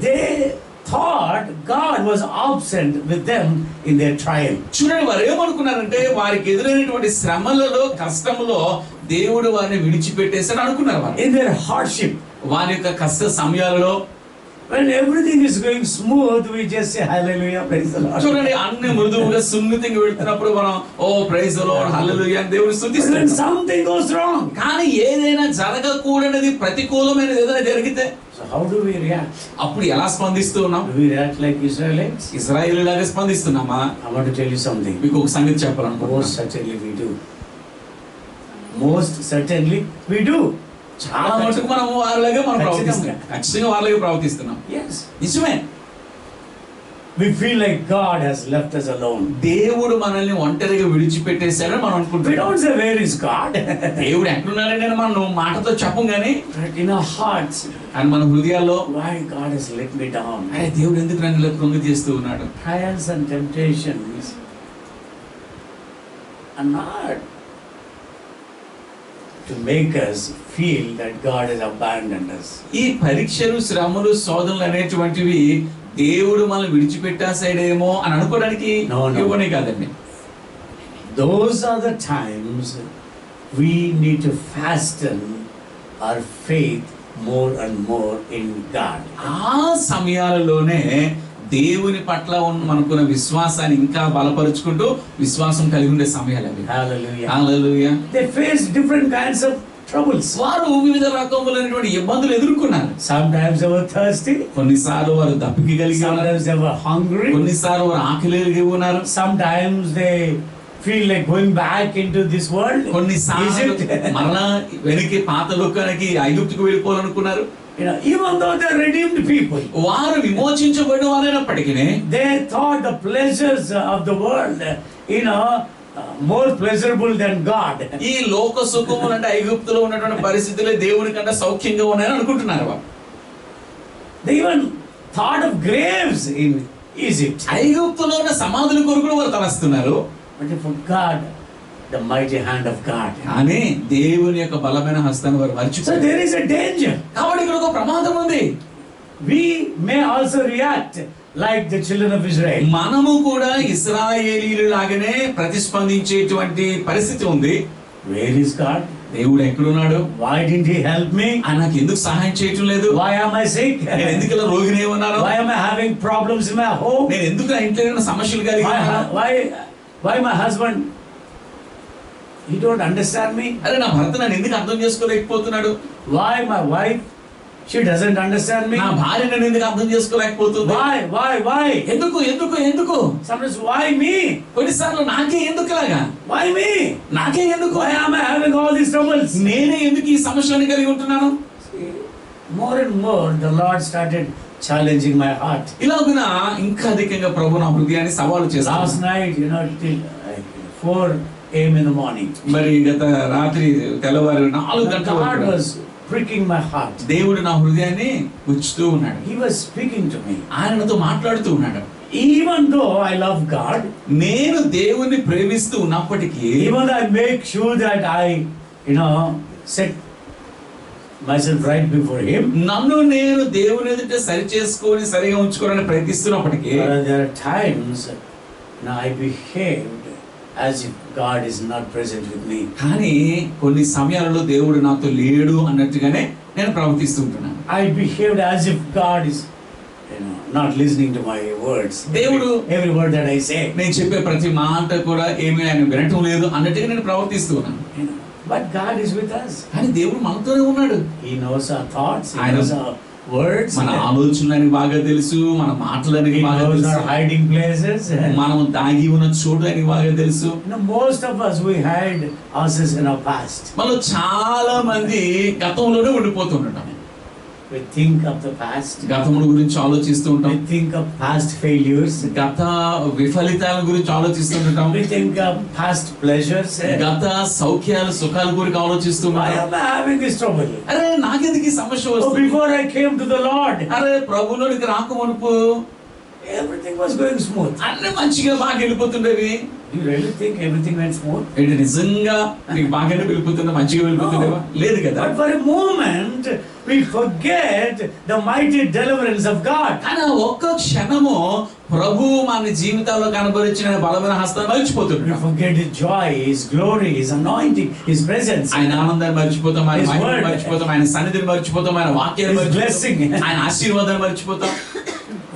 they thought God was absent with them in their trial. చూడండి, వారు ఏమనుకున్నారంటే వారికి ఎదురైనటువంటి శ్రమలలో, కష్టములో దేవుడు వారిని విడిచిపెట్టేసని అనుకున్నారు. వారు In their hardship, వారి యొక్క కష్ట సమయాలలో, when everything is going smooth, we just say hallelujah, praise the Lord. చూడండి, అన్ని మృదువుగా సున్నితంగా వెళ్తున్నప్పుడు మనం ఓ ప్రైజ్ ది లార్డ్, హల్లెలూయా అని దేవుని But when స్తుతిస్తాం. something goes wrong, కానీ ఏదైనా జరగకూడనిది, ప్రతికూలమైనది ఏదైనా జరిగితే so how do we react? అప్పుడు ఎలా స్పందిస్తూ ఉన్నాం? Do we react like Israelites? ఇశ్రాయేలీలాగా స్పందిస్తున్నామా? I want to tell you something. మీకు ఒక సంగతి చెప్పాలనుకుంటున్నాను. Most certainly we do. Most certainly we do. చాలా మటుకు మనం వారిలాగే మనం ప్రవర్తిస్తున్నాం. ఖచ్చితంగా వారిలాగే ప్రవర్తిస్తున్నాం. Yes. నిజమే. We feel like God has left us alone. దేవుడు మనల్ని ఒంటరిగా విడిచిపెట్టేశాడని మనం We అనుకుంటున్నాం. don't say, where is God? దేవుడు ఎక్కడున్నాడని మనం మాటతో చెప్పం కానీ, But in our hearts, అని మన హృదయాల్లో why God has let me down? అరే దేవుడు ఎందుకు నన్ను ఇలా కృంగ చేస్తూ ఉన్నాడు? Trials and temptations are not to make us feel that God has abandoned us. ఈ పరీక్షలు, శ్రమలు, శోధనలు అనేటువంటివి దేవుడు మనల్ని విడిచిపెట్టేసాడేమో అని అనుకోవడానికి No. ఇవ్వనే కాదండి. Those are the times we need to fasten our faith more and more in God. ఆ సమయాలలోనే దేవుని పట్ల మనకున్న విశ్వాసాన్ని ఇంకా బలపరుచుకుంటూ విశ్వాసం కలిగి ఉండే సమయాలు అవి. Hallelujah. Hallelujah. They face different kinds of troubles. వారు వివిధ రకములైనటువంటి ఇబ్బందులు ఎదుర్కొన్నారు. Sometimes they were thirsty. కొన్నిసార్లు వారు దప్పిక కలిగి ఉన్నారు. Sometimes they were hungry. కొన్నిసార్లు వారు ఆకలి కలిగి ఉన్నారు. Sometimes they feel like going back into this world. కొన్నిసార్లు మరలా వెనక్కి పాత లోకానికి ఐగుప్తుకు వెళ్ళిపోవాలనుకున్నారు. Even though they're redeemed people, వారు విమోచించబడిన వారైనప్పటికీ they thought the pleasures of the world, more pleasurable than God. ఈ లోక సుఖములు అంటే ఐగుప్తులో ఉన్నటువంటి పరిస్థితులే దేవుని కంటే సౌఖ్యంగా ఉన్నాయని అనుకుంటున్నారు వారు. They even thought of graves in Egypt. ఐగుప్తులో ఉన్న సమాధుల కొరకు వారు తలస్తున్నారు. But they forgot the mighty hand of God. కానీ దేవుని యొక్క బలమైన హస్తాన్ని వారు So మర్చిపోయారు. there is a danger. కాబట్టి ఇక్కడ ఒక ప్రమాదం ఉంది. We may also react like the children of Israel. మనము కూడా ఇశ్రాయేలీయుల లాగానే ప్రతిస్పందించేటువంటి పరిస్థితి ఉంది. Where is God? దేవుడు ఎక్కడున్నాడు? Why didn't he help me? ఆయన నాకు ఎందుకు సహాయం చేయటం లేదు? Why am I sick? నేను ఎందుకు ఇలా రోగిని ఉన్నాను? Why am I having problems in my home? నేను ఎందుకు నా ఇంట్లో ఏమైనా సమస్యలు కలిగి ఉన్నాను? Why my husband, he don't understand me? అరే నా భర్త నన్ను ఎందుకు అర్థం చేసుకోలేకపోతున్నాడు? Why my wife, she doesn't understand me? నా భార్య నన్ను ఎందుకు అర్థం చేసుకోలేకపోతుంది? Why? ఎందుకు? Sometimes why me? కొన్నిసార్లు నాకే ఎందుకు ఇలాగా? Why me? నాకే ఎందుకు? Why am I having all these troubles? నేనే ఎందుకు ఈ సమస్యలను కలిగి ఉంటున్నాను? More and more the Lord started challenging my heart. ఇలాగున ఇంకా అధికంగా ప్రభు నా హృదయాన్ని సవాలు చేశాడు. Last night, till 4 a.m. in the morning, మరి గత రాత్రి తెల్లవారు 4 గంటల God వరకు was pricking my heart. దేవుడు నా హృదయాన్ని గుచ్చుతూ ఉన్నాడు. He was speaking to me. ఆయనతో మాట్లాడుతూ ఉన్నాడు. Even though I love God, నేను దేవుణ్ణి ప్రేమిస్తూ ఉన్నప్పటికీ, even though I make sure that I set myself right before Him, నన్ను నేను దేవుని ఎదుట సరి చేసుకొని సరిగా ఉంచుకోవాలని ప్రయత్నిస్తున్నప్పటికీ, there are times I behaved as if God is not present with me. కానీ కొన్ని సమయాలలో దేవుడు నాతో లేడు అన్నట్టుగానే నేను ప్రవర్తిస్తుంటున్నాను. I behaved as if God is not listening to my words. దేవుడు every word that I say. నేను చెప్పే ప్రతి మాట కూడా ఏమీ ఆయన వినటం లేదు అన్నట్టుగా నేను ప్రవర్తిస్తూ ఉన్నాను. But God is with us. కానీ దేవుడు మనతోనే ఉన్నాడు. He knows our thoughts. He knows our words. మన ఆలోచనలని బాగా తెలుసు, మన మాటలని He బాగా knows తెలుసు, our hiding places. మనం దాగి ఉన్న చోటు ఆయనకి బాగా తెలుసు. Most of us, we hide ourselves in our past. మనలో చాలా మంది గతంలోనే ఉండిపోతుంటాం. We think of the past. గతముల గురించి ఆలోచిస్తూ ఉంటాం. We think of past failures. గత విఫలితాల గురించి ఆలోచిస్తుంటాం. We think of past pleasures. గత సౌఖ్యాలు సుఖాల గురించి ఆలోచిస్తున్నాం. Why am I having this trouble? అరే నాకెందుకు ఈ సమస్య So వస్తుంది? before I came to the Lord, అరే ప్రభులోనికి రాకమునుపు everything was going smooth. అన్ని మంచిగా బాగా వెళ్ళిపోతుండేవి. You really think everything went smooth? ఏంటి నిజంగా నీకు బాగానే వెళ్ళిపోతుందా, మంచిగా వెళ్ళిపోతుండేవా? లేదు కదా. But for a moment, we forget the mighty deliverance of God. కానీ ఒక్క క్షణము ప్రభు మన జీవితాల్లో కనబరిచిన బలమైన హస్తాన్ని We మర్చిపోతుంటాం. forget His joy, His glory, His anointing, His presence. ఆయన ఆనందాన్ని మర్చిపోతాం, ఆయన His మహిమను word. మర్చిపోతాం, ఆయన సన్నిధిని మర్చిపోతాం, ఆయన వాక్యాన్ని His మర్చిపోతాం, blessing. ఆయన ఆశీర్వాదాన్ని మర్చిపోతాం.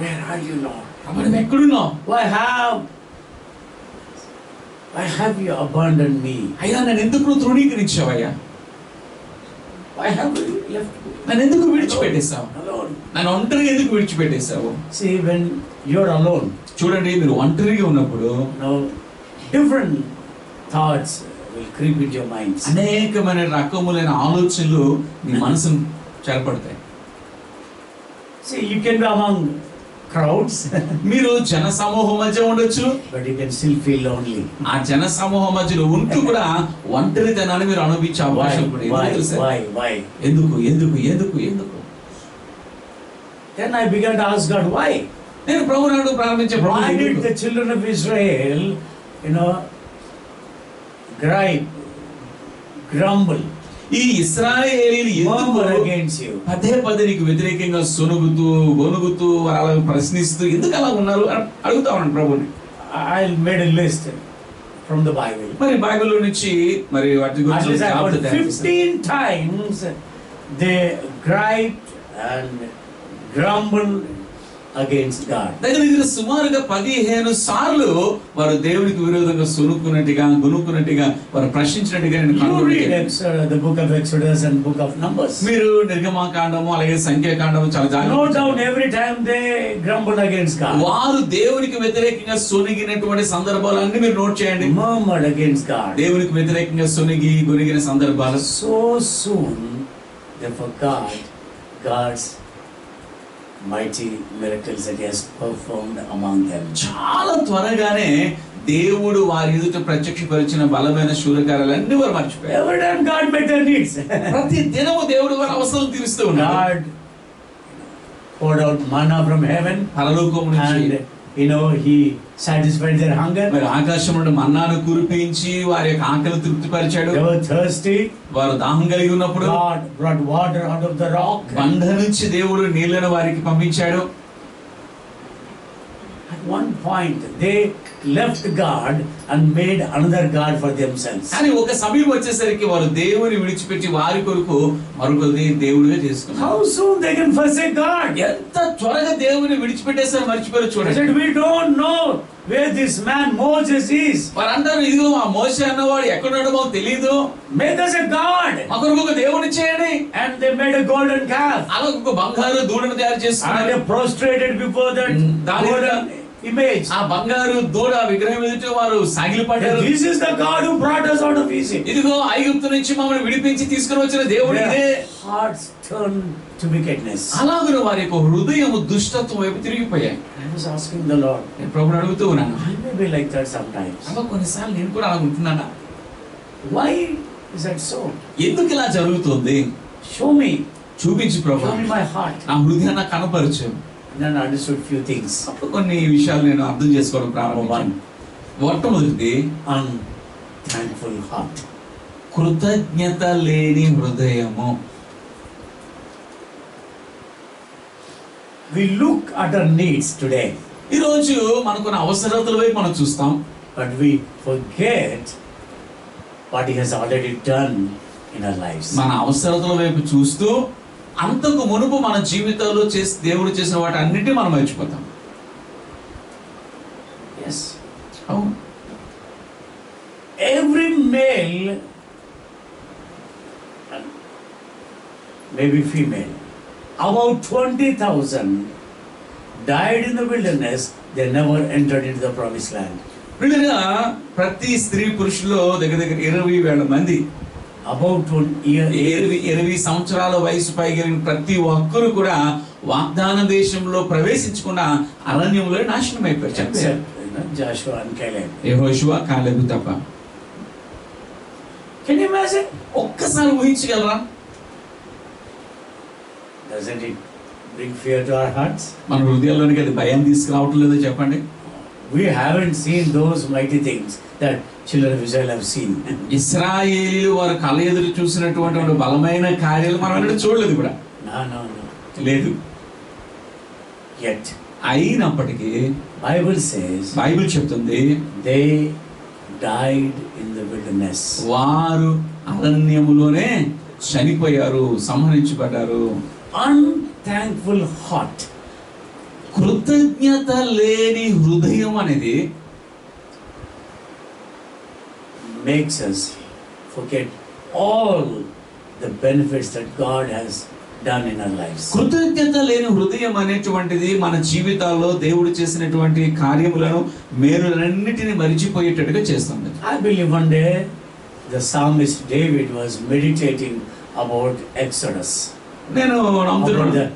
Where are you, Lord? మనం ఎక్కడున్నాం? Why have you abandoned me? అయ్యా నన్ను ఎందుకు నువ్వు తృణీకరించావయ్యా? Why have you left me నన్ను ఎందుకు విడిచిపెట్టేశావు? alone? నన్ను ఒంటరిగా ఎందుకు విడిచిపెట్టేశావు? See, when you're alone, చూడండి, మీరు ఒంటరిగా ఉన్నప్పుడు different thoughts will creep into your minds. అనేకమైన రకములైన ఆలోచనలు నీ మనసును చెరపడతాయి. See, you can be among crowds, మీరు జన సమూహం మధ్య ఉండొచ్చు, but you can still feel lonely. ఆ జన సమూహం మధ్యలో ఉంటూ కూడా ఒంటరితనాన్ని మీరు అనుభవించే అవకాశం కూడా ఎందుకు తెలుసా? Why? ఎందుకు? Then I began to ask God, why? నేను ప్రభువును ప్రారంభించే Why did Prabhu the children of Israel, gripe, grumble, ఈ ఇశ్రాయేలీయులు murmur ఎందుకు against you? పదే నీకు వ్యతిరేకంగా సొనుగుతూ గొనుగుతూ అలా ప్రశ్నిస్తూ ఎందుకు అలా ఉన్నారు అని అడుగుతా ఉన్నాను ప్రభుని. I made a list from the Bible. మరి బైబిల్ నుంచి మరి వాటి At గురించి least about జాబితా తయారు చేశాను. 15 times they griped and grumbled against God. దగ్గర సుమారుగా 15 సార్లు వారు దేవునికి విరోధంగా సునుక్కున్నట్టుగా గునుక్కున్నట్టుగా వారు ప్రశ్నించినట్టుగా నేను You read the book of Exodus and book of Numbers. మీరు నిర్గమాకాండము అలాగే సంఖ్యాకాండము చాలా No జాగ్రత్తగా doubt every time they grumbled against God. వారు దేవునికి వ్యతిరేకంగా సొనిగినటువంటి సందర్భాలన్నీ మీరు నోట్ చేయండి. Murmured against God. దేవునికి వ్యతిరేకంగా సొనిగి గునిగిన సందర్భాలు. So soon they forgot God's mighty miracles that He has performed among them. చాలా త్వరగానే దేవుడు వారి ఎదుట ప్రత్యక్షపరిచిన బలమైన శూరకార్యాలన్నీ వారు మర్చిపోయారు. Every time God met their needs. ప్రతి దినము దేవుడు వారి అవసరాలు తీరుస్తూ ఉన్నాడు. God poured out manna from heaven పరలోకం నుంచి and He satisfied their hunger. మరి ఆకాశం నుండి మన్నాను కురిపించి వారి యొక్క ఆకలి తృప్తిపరిచాడు. They were thirsty. వారు దాహం కలిగి ఉన్నప్పుడు God brought water out of the rock. బండ నుంచి దేవుడు నీళ్లను వారికి పంపించాడు. At one point they left God and made another God for themselves. కానీ ఒక సమయం వచ్చేసరికి వారు దేవుని విడిచిపెట్టి వారి కొరకు మరొకరిని దేవుడిగా చేసుకున్నారు. How soon they can forsake God? ఎంత త్వరగా దేవుని విడిచిపెట్టేసారి మర్చిపోయారు I చూడండి. said, we don't know where this man Moses is. వారందరూ ఇదిగో ఆ మోషే అన్నవాడు ఎక్కడున్నాడో మాకు తెలియదు, Make us a God. మా కొరకు ఒక దేవుని చేయండి. And they made a golden calf. అలా ఒక బంగారు దూడను తయారు And చేస్తున్నారు. they prostrated before that golden image. ఆ బంగారు దూడ విగ్రహం ఎదుట వారు సాగిలపడ్డారు. This is the God who brought us out of Egypt. ఇదిగో ఐగుప్తు నుంచి మమ్మల్ని విడిపించి తీసుకుని వచ్చిన దేవుడు ఇదే. Their hearts turned to wickedness. అలాగే వారి యొక్క హృదయం దుష్టత్వం వైపు తిరిగిపోయాయి. I was asking the Lord, నేను ప్రభువుని అడుగుతూ ఉన్నాను, I may be like that sometimes. అలా కొన్నిసార్లు నేను కూడా అలా ఉంటున్నానా? Why is that so? ఎందుకు ఇలా జరుగుతుంది? Show me. చూపించు ప్రభు, Show me my heart. నా హృదయాన్ని నాకు కనపరచు. And then I understood few things. అప్పుడు కొన్ని విషయాలు నేను అర్థం చేసుకోవడం ప్రారంభించాను. మొట్టమొదటిది Unthankful heart. కృతజ్ఞత లేని హృదయము. We look at our needs today, ఈరోజు మనకున్న అవసరతల వైపు మనం చూస్తాం, but we forget what He has already done in our lives. మన అవసరతల వైపు చూస్తూ అంతకు మునుపు మన జీవితాల్లో దేవుడు చేసిన వాటి అన్నిటి మనం మర్చిపోతాం. Yes. అవును. Every male, maybe female, about 20,000 died in the wilderness. They never entered into the promised land. వీళ్ళగా ప్రతి స్త్రీ పురుషులో దగ్గర 20,000 మంది, About 20 సంవత్సరాల వయసు పైగలిగిన ప్రతి ఒక్కరు కూడా వాగ్దాన దేశంలో ప్రవేశించకుండా అరణ్యంలో నాశనం అయిపోయారు. except Joshua and Caleb. యెహోషువ కాలేబు తప్ప. Can you imagine? ఒక్కసారి ఊహించగలరా? Doesn't it bring fear to our hearts? మన హృదయాల్లోనికి అది భయం తీసుకురావటం లేదో చెప్పండి. We haven't seen those mighty things that children of Israel have seen. ఇశ్రాయేలీయులు వారు కళ్ళ ఎదురు చూసినటువంటి బలమైన కార్యాలు మనం ఎన్నడూ చూడలేదు కూడా. No. లేదు. Yet అయినప్పటికీ Bible says బైబిల్ చెప్తుంది they died in the wilderness. వారు అరణ్యములోనే చనిపోయారు, సంహరించబడ్డారు. Unthankful heart. కృతజ్ఞత లేని హృదయం అనేది makes us forget all the benefits that God has done in our lives. కృతజ్ఞత లేని హృదయం అనేటువంటిది మన జీవితాల్లో దేవుడు చేసినటువంటి కార్యములను మేలులన్నిటిని మరిచిపోయేటట్టుగా చేస్తుంది. I believe one day the psalmist David was meditating about Exodus, నేను about నమ్ముతున్నాను the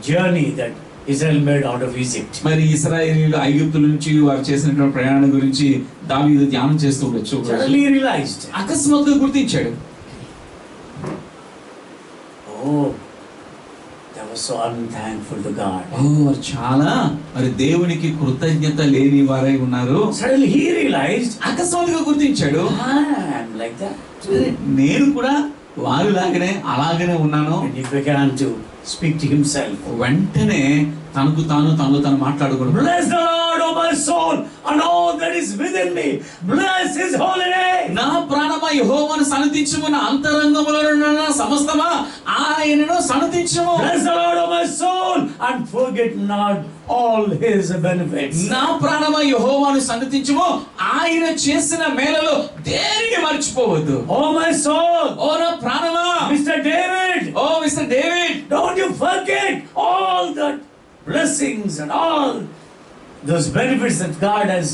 journey that Israel made out of Egypt. మరి ఇశ్రాయేలీయులు ఐగుప్తు నుంచి వారు చేసినటువంటి ప్రయాణం గురించి దావీదు ధ్యానం చేస్తూ ఉండొచ్చు. Suddenly he realized, అకస్మాత్తుగా గుర్తించాడు, oh, that was so unthankful to God. వారు చాలా మరి దేవునికి కృతజ్ఞత లేని వారై ఉన్నారు. Suddenly he realized, అకస్మాత్తుగా గుర్తించాడు, I'm like that. నేను కూడా వారిలాగానే అలాగనే ఉన్నాను. And he began to speak to himself. వెంటనే తనకు తాను మాట్లాడుకున్నాడు. Bless the Lord, O my soul, and all that is within me. Bless His holy name. నా ప్రాణమా యెహోవాను సన్నిధించుము, నా అంతరంగములో ఉన్న సమస్తమా ఆయనను సన్నిధించుము. Bless the Lord, O my soul, and forget not all his benefits. నా ప్రాణమా యెహోవాను సన్నిధించుము, ఆయన చేసిన మేలలో దేనిని మర్చిపోవద్దు. Oh my soul, ఓ నా ప్రాణమా, Mr. David, ఓ Mr David, don't you forget all the blessings and all those benefits that God has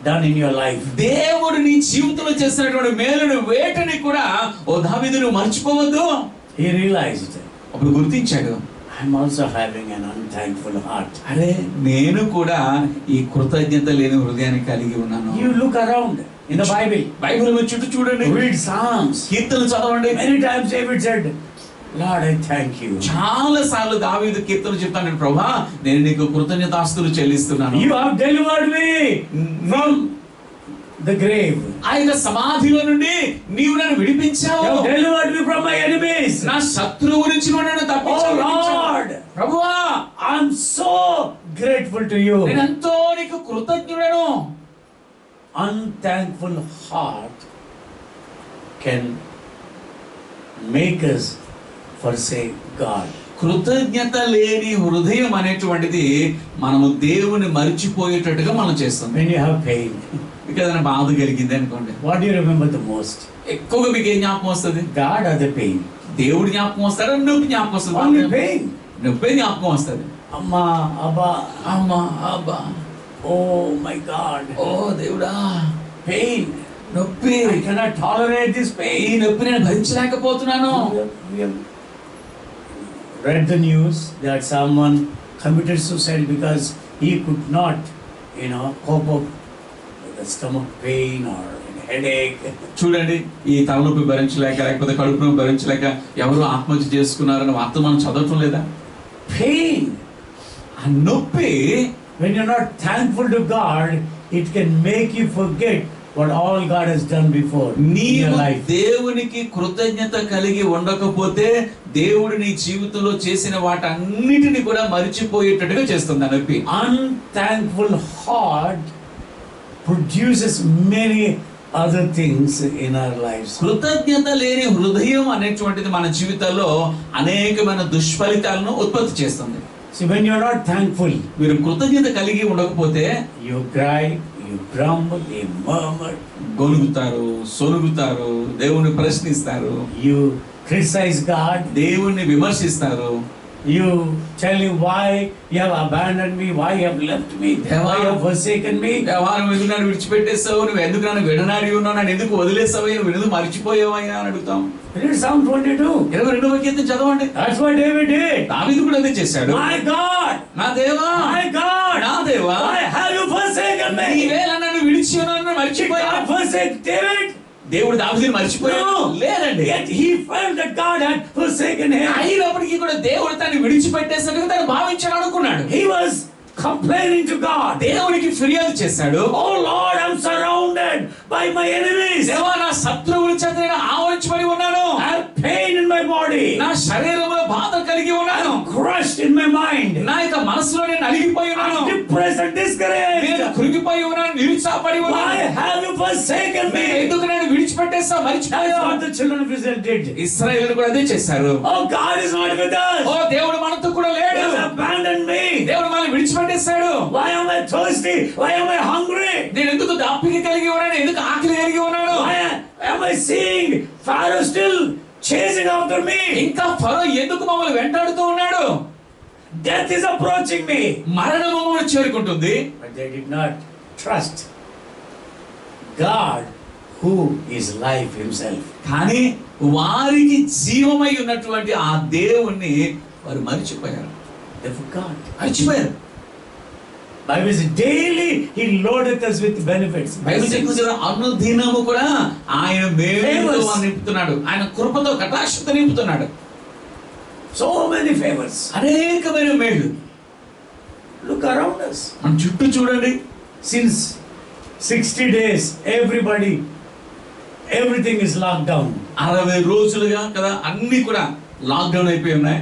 done in your life. దేవుడు నీ జీవితంలో చేసినటువంటి మేలును వేటని కూడా ఓ దావీదు నువ్వు మర్చిపోవద్దు. He realized, అప్పుడు గుర్తించాడు, I'm also having an unthankful heart. అరే నేను కూడా ఈ కృతజ్ఞత లేని హృదయాన్ని కలిగి ఉన్నాను. You look around in the Bible, Bible మీద చుట్టూ చూడండి, read Psalms. కీర్తనలు చదవండి. Many times David said, Lord, I thank you. చాలా సార్లు దావీదు కీర్తనలు చెప్తాను, ప్రభా నేను నీకు కృతజ్ఞతాస్తులు చెల్లిస్తున్నాను. You have delivered me from the grave. ఆ యొక్క సమాధిలో నుండి నీవు నన్ను విడిపించావు. You have delivered me from my enemies. నా శత్రువు నుంచి నువ్వు నన్ను తప్పించావు. Oh Lord, ప్రభువా I'm so grateful to you. నేను ఎంతో నీకు కృతజ్ఞుడను. Unthankful heart can make us forsake God. కృతజ్ఞత లేని హృదయం అనేటువంటిది మనము దేవుని మరిచిపోయేటట్టుగా మనం చేస్తాం. When you have pain, మీకు ఏదైనా బాధ కలిగింది అనుకోండి, what do you remember the most? ఎక్కువగా మీకు ఏం జ్ఞాపకం వస్తుంది? God or the pain? దేవుడు జ్ఞాపకం వస్తాడా, నొప్పి జ్ఞాపకం Only వస్తుంది? pain. నొప్పే జ్ఞాపకం వస్తుంది. Amma, Abba, అమ్మా అబ్బా, oh my God, ఓ దేవుడా, pain. నొప్పి, I cannot tolerate this ఈ pain. నొప్పి నేను భరించలేకపోతున్నాను. We have read the news that someone committed suicide because he could not, cope up with the stomach pain or headache. చూడండి, ఈ తలనొప్పి భరించలేక లేకపోతే కడుపు నొప్పి భరించలేక ఎవరు ఆత్మహత్య చేసుకున్నారని వార్త మనం చదవటం లేదా? Pain. ఆ నొప్పి, When you're not thankful to God, it can make you forget what all God has done before in your నీవు life. దేవునికి కృతజ్ఞత కలిగి ఉండకపోతే దేవుడు నీ జీవితంలో చేసిన వాటన్నిటిని కూడా మరిచిపోయేటట్టుగా చేస్తుంది ఆ నొప్పి. Unthankful heart produces many other things in our lives. కృతజ్ఞత లేని హృదయం అనేటువంటిది మన జీవితాల్లో అనేకమైన దుష్ఫలితాలను ఉత్పత్తి చేస్తుంది. See, when you're not thankful, మీరు కృతజ్ఞత కలిగి ఉండకపోతే you cry, you grumble, you murmur, గొనుగుతారు, సొనుగుతారు, దేవుని ప్రశ్నిస్తారు, you criticize God, దేవుణ్ణి విమర్శిస్తారు, you tell him why you have abandoned me, why you have left me, why you have forsaken me. దేవా నువ్వు ఎందుకు నన్ను విడిచిపెట్టేస్తావు, నువ్వు ఎందుకు నన్ను విడనాడి ఉన్నావు, నన్ను ఎందుకు వదిలేస్తావు, నువ్వు ఎందుకు మర్చిపోయావయ్యా అని అడుగుతాం. Read Psalm 22. 22వ కీర్తన చదవండి. That's what David did. దావీదు కూడా అదే చేశాడు. My God, నా దేవా, my God, నా దేవా, why have you forsaken me? నీవేళ నన్ను విడిచి ఉన్నావు, Did మర్చిపోయావు. God forsake David? దేవుడు దావీదుని మర్చిపోయాడు? No. లేదండి. Yet he felt that God had forsaken him. అయినప్పటికీ కూడా దేవుడు తను విడిచిపెట్టేసరికి తను భావించాడు, అనుకున్నాడు. He was complaining to God. దేవునికి ఫిర్యాదు చేశాడు. Oh Lord, I'm surrounded by my enemies. దేవా నా శత్రువుల చేత నేను ఆవరించబడి ఉన్నాను. I have pain in my body. నా శరీరంలో బాధ కలిగి ఉన్నాను. I'm crushed in my mind. నా యొక్క మనసులో నేను నలిగిపోయి ఉన్నాను. I'm depressed and discouraged. నేను కృంగిపోయి ఉన్నాను, నిరుత్సాహపడి Why ఉన్నాను. have you forsaken me? ఎందుకు నేను విడిచిపెట్టేస్తా, That's మర్చిపోయావు. what the children of Israel did. ఇశ్రాయేలు కూడా అదే చేశారు. Oh, God is not with us. ఓ దేవుడు మనతో కూడా He లేడు. has abandoned me. దేవుడు మనల్ని విడిచిపెట్టేశాడు. Why am I thirsty? Why am I hungry? నేను ఎందుకు దాపిక కలిగి ఉన్నాను, ఎందుకు ఆకలి కలిగి ఉన్నాను. Why am I seeing Pharaoh still chasing after me? ఇంకా ఫరో ఎందుకు మమ్మల్ని వెంటాడుతూ ఉన్నాడు. Death is approaching me. మరణము మమ్మల్ని చేరుకుంటుంది. But they did not trust God, who is life himself. కానీ వారికి జీవమై ఉన్నటువంటి ఆ దేవుణ్ణి వారు మరిచిపోయారు. They forgot. మర్చిపోయారు. Bible says daily he loadeth us with benefits. Bible చెప్తుంది కదా, అనుదినము కూడా ఆయన మేలుతో Favors. నింపుతున్నాడు, ఆయన కృపతో కటాక్షతో నింపుతున్నాడు. So many favors. అనేకమైన మేలు. Look around us. మన చుట్టూ చూడండి. Since 60 days, everything is locked down. 60 రోజులుగా కదా అన్ని కూడా లాక్డౌన్ అయిపోయి ఉన్నాయి.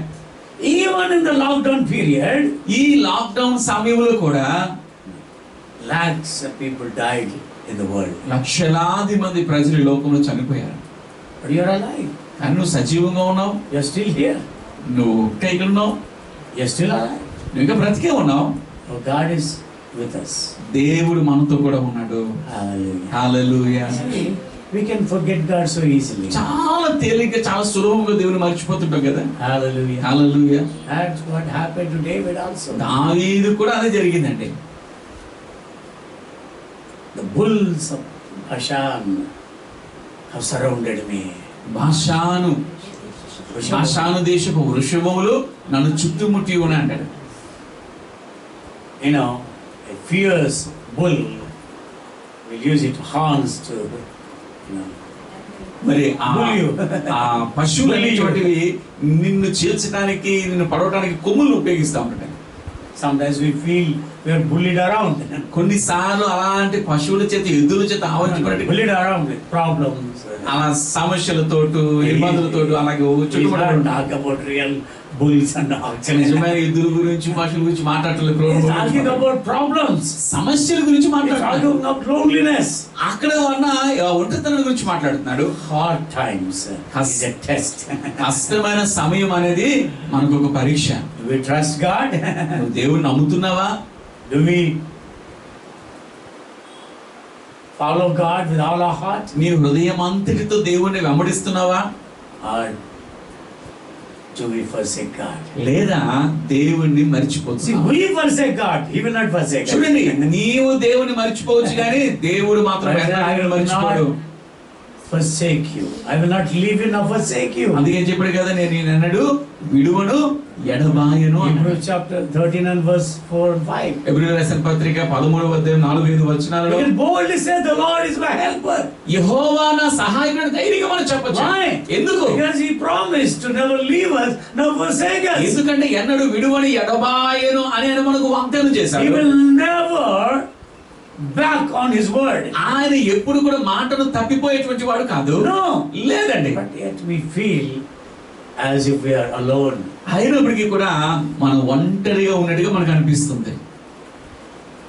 Even in the lockdown period, ఈ లాక్డౌన్ సమయంలో కూడా lakhs of people died in the world. లక్షలాది మంది ప్రజలు ఈ లోకంలో చనిపోయారు. But you are alive. కానీ నువ్వు సజీవంగా ఉన్నావు, You are still here. నువ్వు ఇంకా ఇక్కడ ఉన్నావు, You are still alive. నువ్వు ఇంకా బ్రతికే ఉన్నావు. Oh, God is with us. దేవుడు మనతో కూడా ఉన్నాడు. Hallelujah. Hallelujah. See, we can forget God so easily. చాలా తేలిగ్గా చాలా సులభంగా దేవుని మర్చిపోతుంటాం కదా. Hallelujah. Hallelujah. That's what happened to David also. దావీదు కూడా అదే జరిగిందండి. The bulls of Bashan have surrounded me. భాషాను దేశపు వృషభములు నన్ను చుట్టుముట్టి ఉన్నాయి అంటాడు. You know, a fierce bull will use its horns to, you know, మరి bully you. ఆ పశువులు అనేటువంటివి నిన్ను చీల్చడానికి నిన్ను పడవడానికి కొమ్ములు ఉపయోగిస్తూ ఉంటాయి. Sometimes we feel we are bullied around. కొన్నిసార్లు అలాంటి పశువుల చేత ఎద్దుల చేత ఆవరించబడి Bullied around with problems. అలా సమస్యలతోటు ఇబ్బందులతోటి అలాగే We చుట్టుపడి talk about real bulls and dogs. నిజమైన ఎద్దుల గురించి పశువుల గురించి He's talking మాట్లాడలేదు, about problems. సమస్యల గురించి He's మాట్లాడుతున్నాడు. talking about loneliness. అక్కడ ఉన్న ఒంటరితనం గురించి మాట్లాడుతున్నాడు. Hard times is a test. కష్టమైన సమయం అనేది మనకు ఒక పరీక్ష. Do we trust God? నువ్వు దేవుడిని నమ్ముతున్నావా? Do we follow God with all our heart? నీ హృదయం అంతటితో దేవుణ్ణి వెంబడిస్తున్నావా? Or do we forsake God? లేదా దేవుణ్ణి See, మర్చిపోతున్నావా? we forsake God. He will not forsake us. చూడండి, నీవు దేవుని మర్చిపోవచ్చు కానీ దేవుడు మాత్రం ఆయనను మర్చిపోడు. Forsake you. I will not leave you nor forsake you. అందుకే చెప్పాడు కదా, నేను నిన్నడు విడువను ఎడబాయను అన్నాడు. Hebrews chapter 13 and verse 4 and 5. హెబ్రీయుల రాసిన పత్రిక 13:4-5 వచనాలలో We can boldly say the Lord is my helper. యెహోవా నా సహాయకుడు ధైర్యంగా మనం చెప్పొచ్చు. Why? ఎందుకు? Because he promised to never leave us nor forsake us. ఎందుకంటే ఎన్నడు విడువని ఎడబాయను అని ఆయన మనకు వాగ్దానం He చేశాడు. will never back on his word. ఆయన ఎప్పుడు కూడా మాటను తప్పిపోయేటువంటి వాడు కాదు. No. లేదండి. But yet we feel as if we are alone. అయినప్పటికీ కూడా మనం ఒంటరిగా ఉన్నట్టుగా మనకు అనిపిస్తుంది.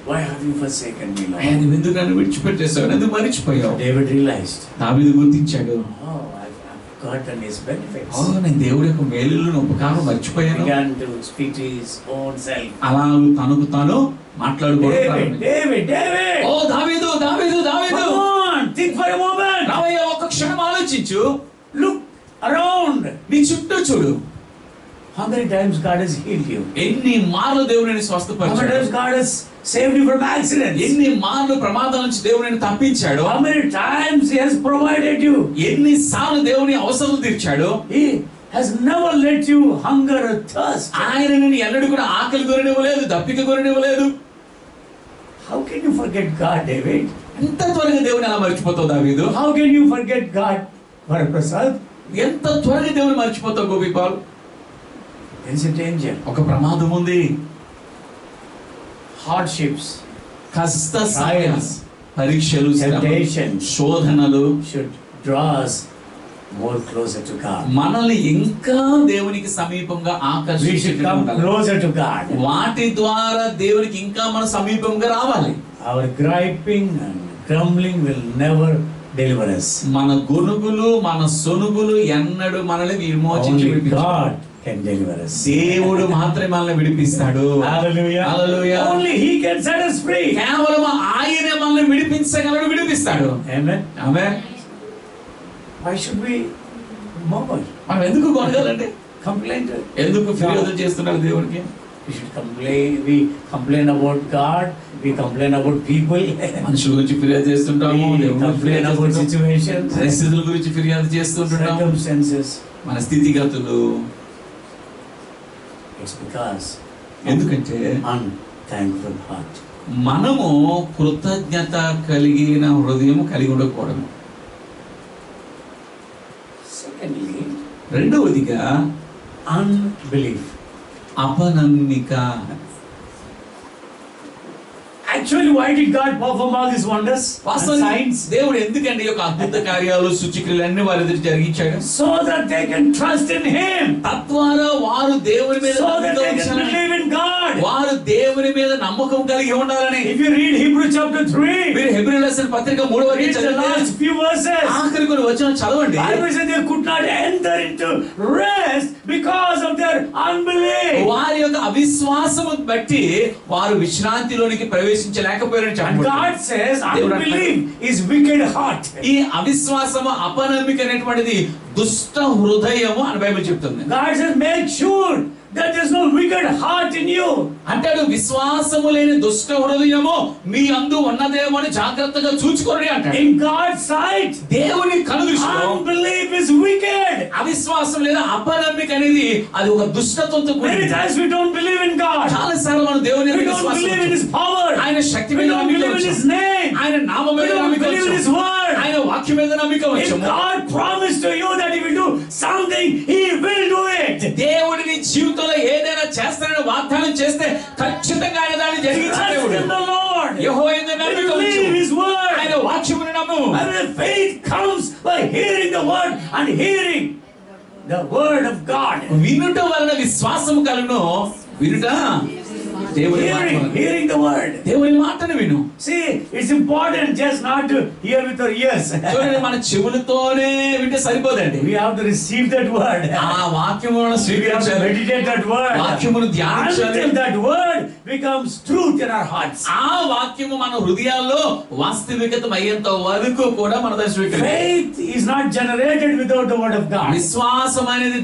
Why have you forsaken me, ఆయన Lord? ఎందుకు నన్ను విడిచిపెట్టేశావు, ఎందుకు మరిచిపోయావు? David realized, దావీదు గుర్తించాడు, oh, I've forgotten his benefits. నేను దేవుడి యొక్క మేలులను ఉపకారం మర్చిపోయాను. Began to speak to his own self. అలా తనకు తాను మాట్లాడుకోవడం David, ప్రారంభించాడు. David, David! ఓ దావీదు, దావీదు, దావీదు, Come on, think for a moment. రావయ్య, ఒక్క క్షణం ఆలోచించు, Look around. నీ చుట్టూ చూడు. How many times God has healed you? ఎన్ని మార్లు దేవుడు నిన్ను How many స్వస్థపరిచాడు? times God has saved you from accidents? ఎన్ని మార్లు ప్రమాదాల నుంచి దేవుడు నిన్ను తప్పించాడు? How many times He has provided you? ఎన్ని సార్లు దేవుని అవసరం తీర్చాడు? He has never let you hunger or thirst. ఆయన నిన్ను ఎన్నడూ కూడా ఆకలి కొననివ్వలేదు, దప్పిక కొననివ్వలేదు. How can you forget God, David? ఎంత త్వరగా దేవుని ఎలా మర్చిపోతావు దావీదు? How can you forget God, Varaprasad? ఎంత త్వరగా దేవుని మర్చిపోతావు గోపిపాల్? There is a danger. ఒక ప్రమాదం ఉంది. Hardships కష్ట సమయాలు, పరీక్షలు, శ్రమలు, Temptations. శోధనలు should draw us more closer to God. మనల్ని ఇంకా దేవునికి సమీపంగా We should ఆకర్షించడం come ఉండాలి. closer to God. వాటి ద్వారా దేవునికి ఇంకా మన సమీపంగా రావాలి. Our griping and grumbling will never deliver us. మన గొనుగులు, మన సొనుగులు ఎన్నడూ మనల్ని విమోచించి Only విడిపించవు. God can deliver us. దేవుడు మాత్రమే మనల్ని విడిపిస్తాడు. Hallelujah. Hallelujah. Only He can set us free. కేవలం ఆయనే మనల్ని విడిపించగలడు, విడిపిస్తాడు. Amen. Amen. Why should we murmur? మనం ఎందుకు కొనగాలంటే, Complain to ఎందుకు ఫిర్యాదు చేస్తున్నారు దేవుడికి? We should complain. We complain about God. We complain about people. మనుషుల గురించి ఫిర్యాదు చేస్తుంటాము, We దేవుడి గురించి complain ఫిర్యాదు about చేస్తుంటాము, situations, పరిస్థితుల గురించి ఫిర్యాదు చేస్తుంటాము, circumstances. మన స్థితిగతులు. It's because ఎందుకంటే unthankful heart. మనము కృతజ్ఞత కలిగిన హృదయం కలిగి ఉండకూడదు. Secondly, రెండవదిగా unbelief. అపనమ్మిక. Actually, why did God perform all these wonders and వాస్తవానికి signs? దేవుడు ఎందుకండి ఈ యొక్క అద్భుత కార్యాలు, సూచక్రియలన్నీ వారి ఎదుట జరిగించాడు? So that they can trust in Him. తద్వారా వారు దేవుని మీద So that నమ్మిక they can ఉంచాలని, believe in God. God. వారు దేవుని మీద నమ్మకం కలిగి ఉండాలని. If you read Hebrew chapter 3, మీరు హెబ్రీయుల రాసిన పత్రిక 3వ read the last few verses. ఆఖరి కొన్ని వచనాలు చదవండి. Bible says they could not enter into rest because of their unbelief. వారి యొక్క అవిశ్వాసము బట్టి వారు విశ్రాంతిలోనికి ప్రవేశించలేకపోయారని And చెప్పబడింది. God says unbelief is wicked heart. ఈ అవిశ్వాసము అపనమ్మిక అనేటువంటిది దుష్ట హృదయము అని బైబిల్ చెప్తుంది. God says make sure that there's no wicked heart in you. అంటాడు విశ్వాసము లేని దుష్ట హృదయము మీ అందు ఉన్నదేమో అని జాగ్రత్తగా చూచుకోండి అంటాడు. In God's sight, దేవుని కనుదృష్టిలో unbelief is wicked. అవిశ్వాసం లేదా అపనమ్మిక అనేది అది ఒక దుష్టత్వంతో Many కూడినది. times we don't believe in God. చాలా సార్లు మనం దేవుని We మీద don't విశ్వాసం believe in His ఉంచం. power. ఆయన శక్తి We మీద don't నమ్మిక believe in His ఉంచం. name. ఆయన నామం We మీద don't నమ్మిక believe in His ఉంచం. word. ఆయన వాక్యం మీద నమ్మిక If ఉంచము. God promised to you that He will do something, He will do it. దేవుడు నీ జీవితంలో ఏదైనా చేస్తానని వాగ్దానం చేస్తే ఖచ్చితంగా ఆయన దాన్ని జరిగించే Trust దేవుడు. in the Lord. యెహోవా యందు నమ్మిక ఉంచు. Believe His word. ఆయన వాక్యమును నమ్ము. And faith comes by hearing the word and hearing the word of God. వినుట వలన విశ్వాసము కలుగును. వినుట దేవుని మాటను. Hearing the word. దేవుని మాటను విను. See, it's important just not to hear with our ears. చూడండి మన చెవులతోనే వింటే సరిపోదండి. We have to receive that word. ఆ వాక్యమును We have to స్వీకరించాలి. meditate that word. వాక్యమును ధ్యానించాలి. Until that word becomes truth in our hearts. ఆ వాక్యము మన హృదయాల్లో వాస్తవికత అయ్యేంత వరకు కూడా మన దాన్ని స్వీకరించాలి. Faith is not generated without the word of God. విశ్వాసం అనేది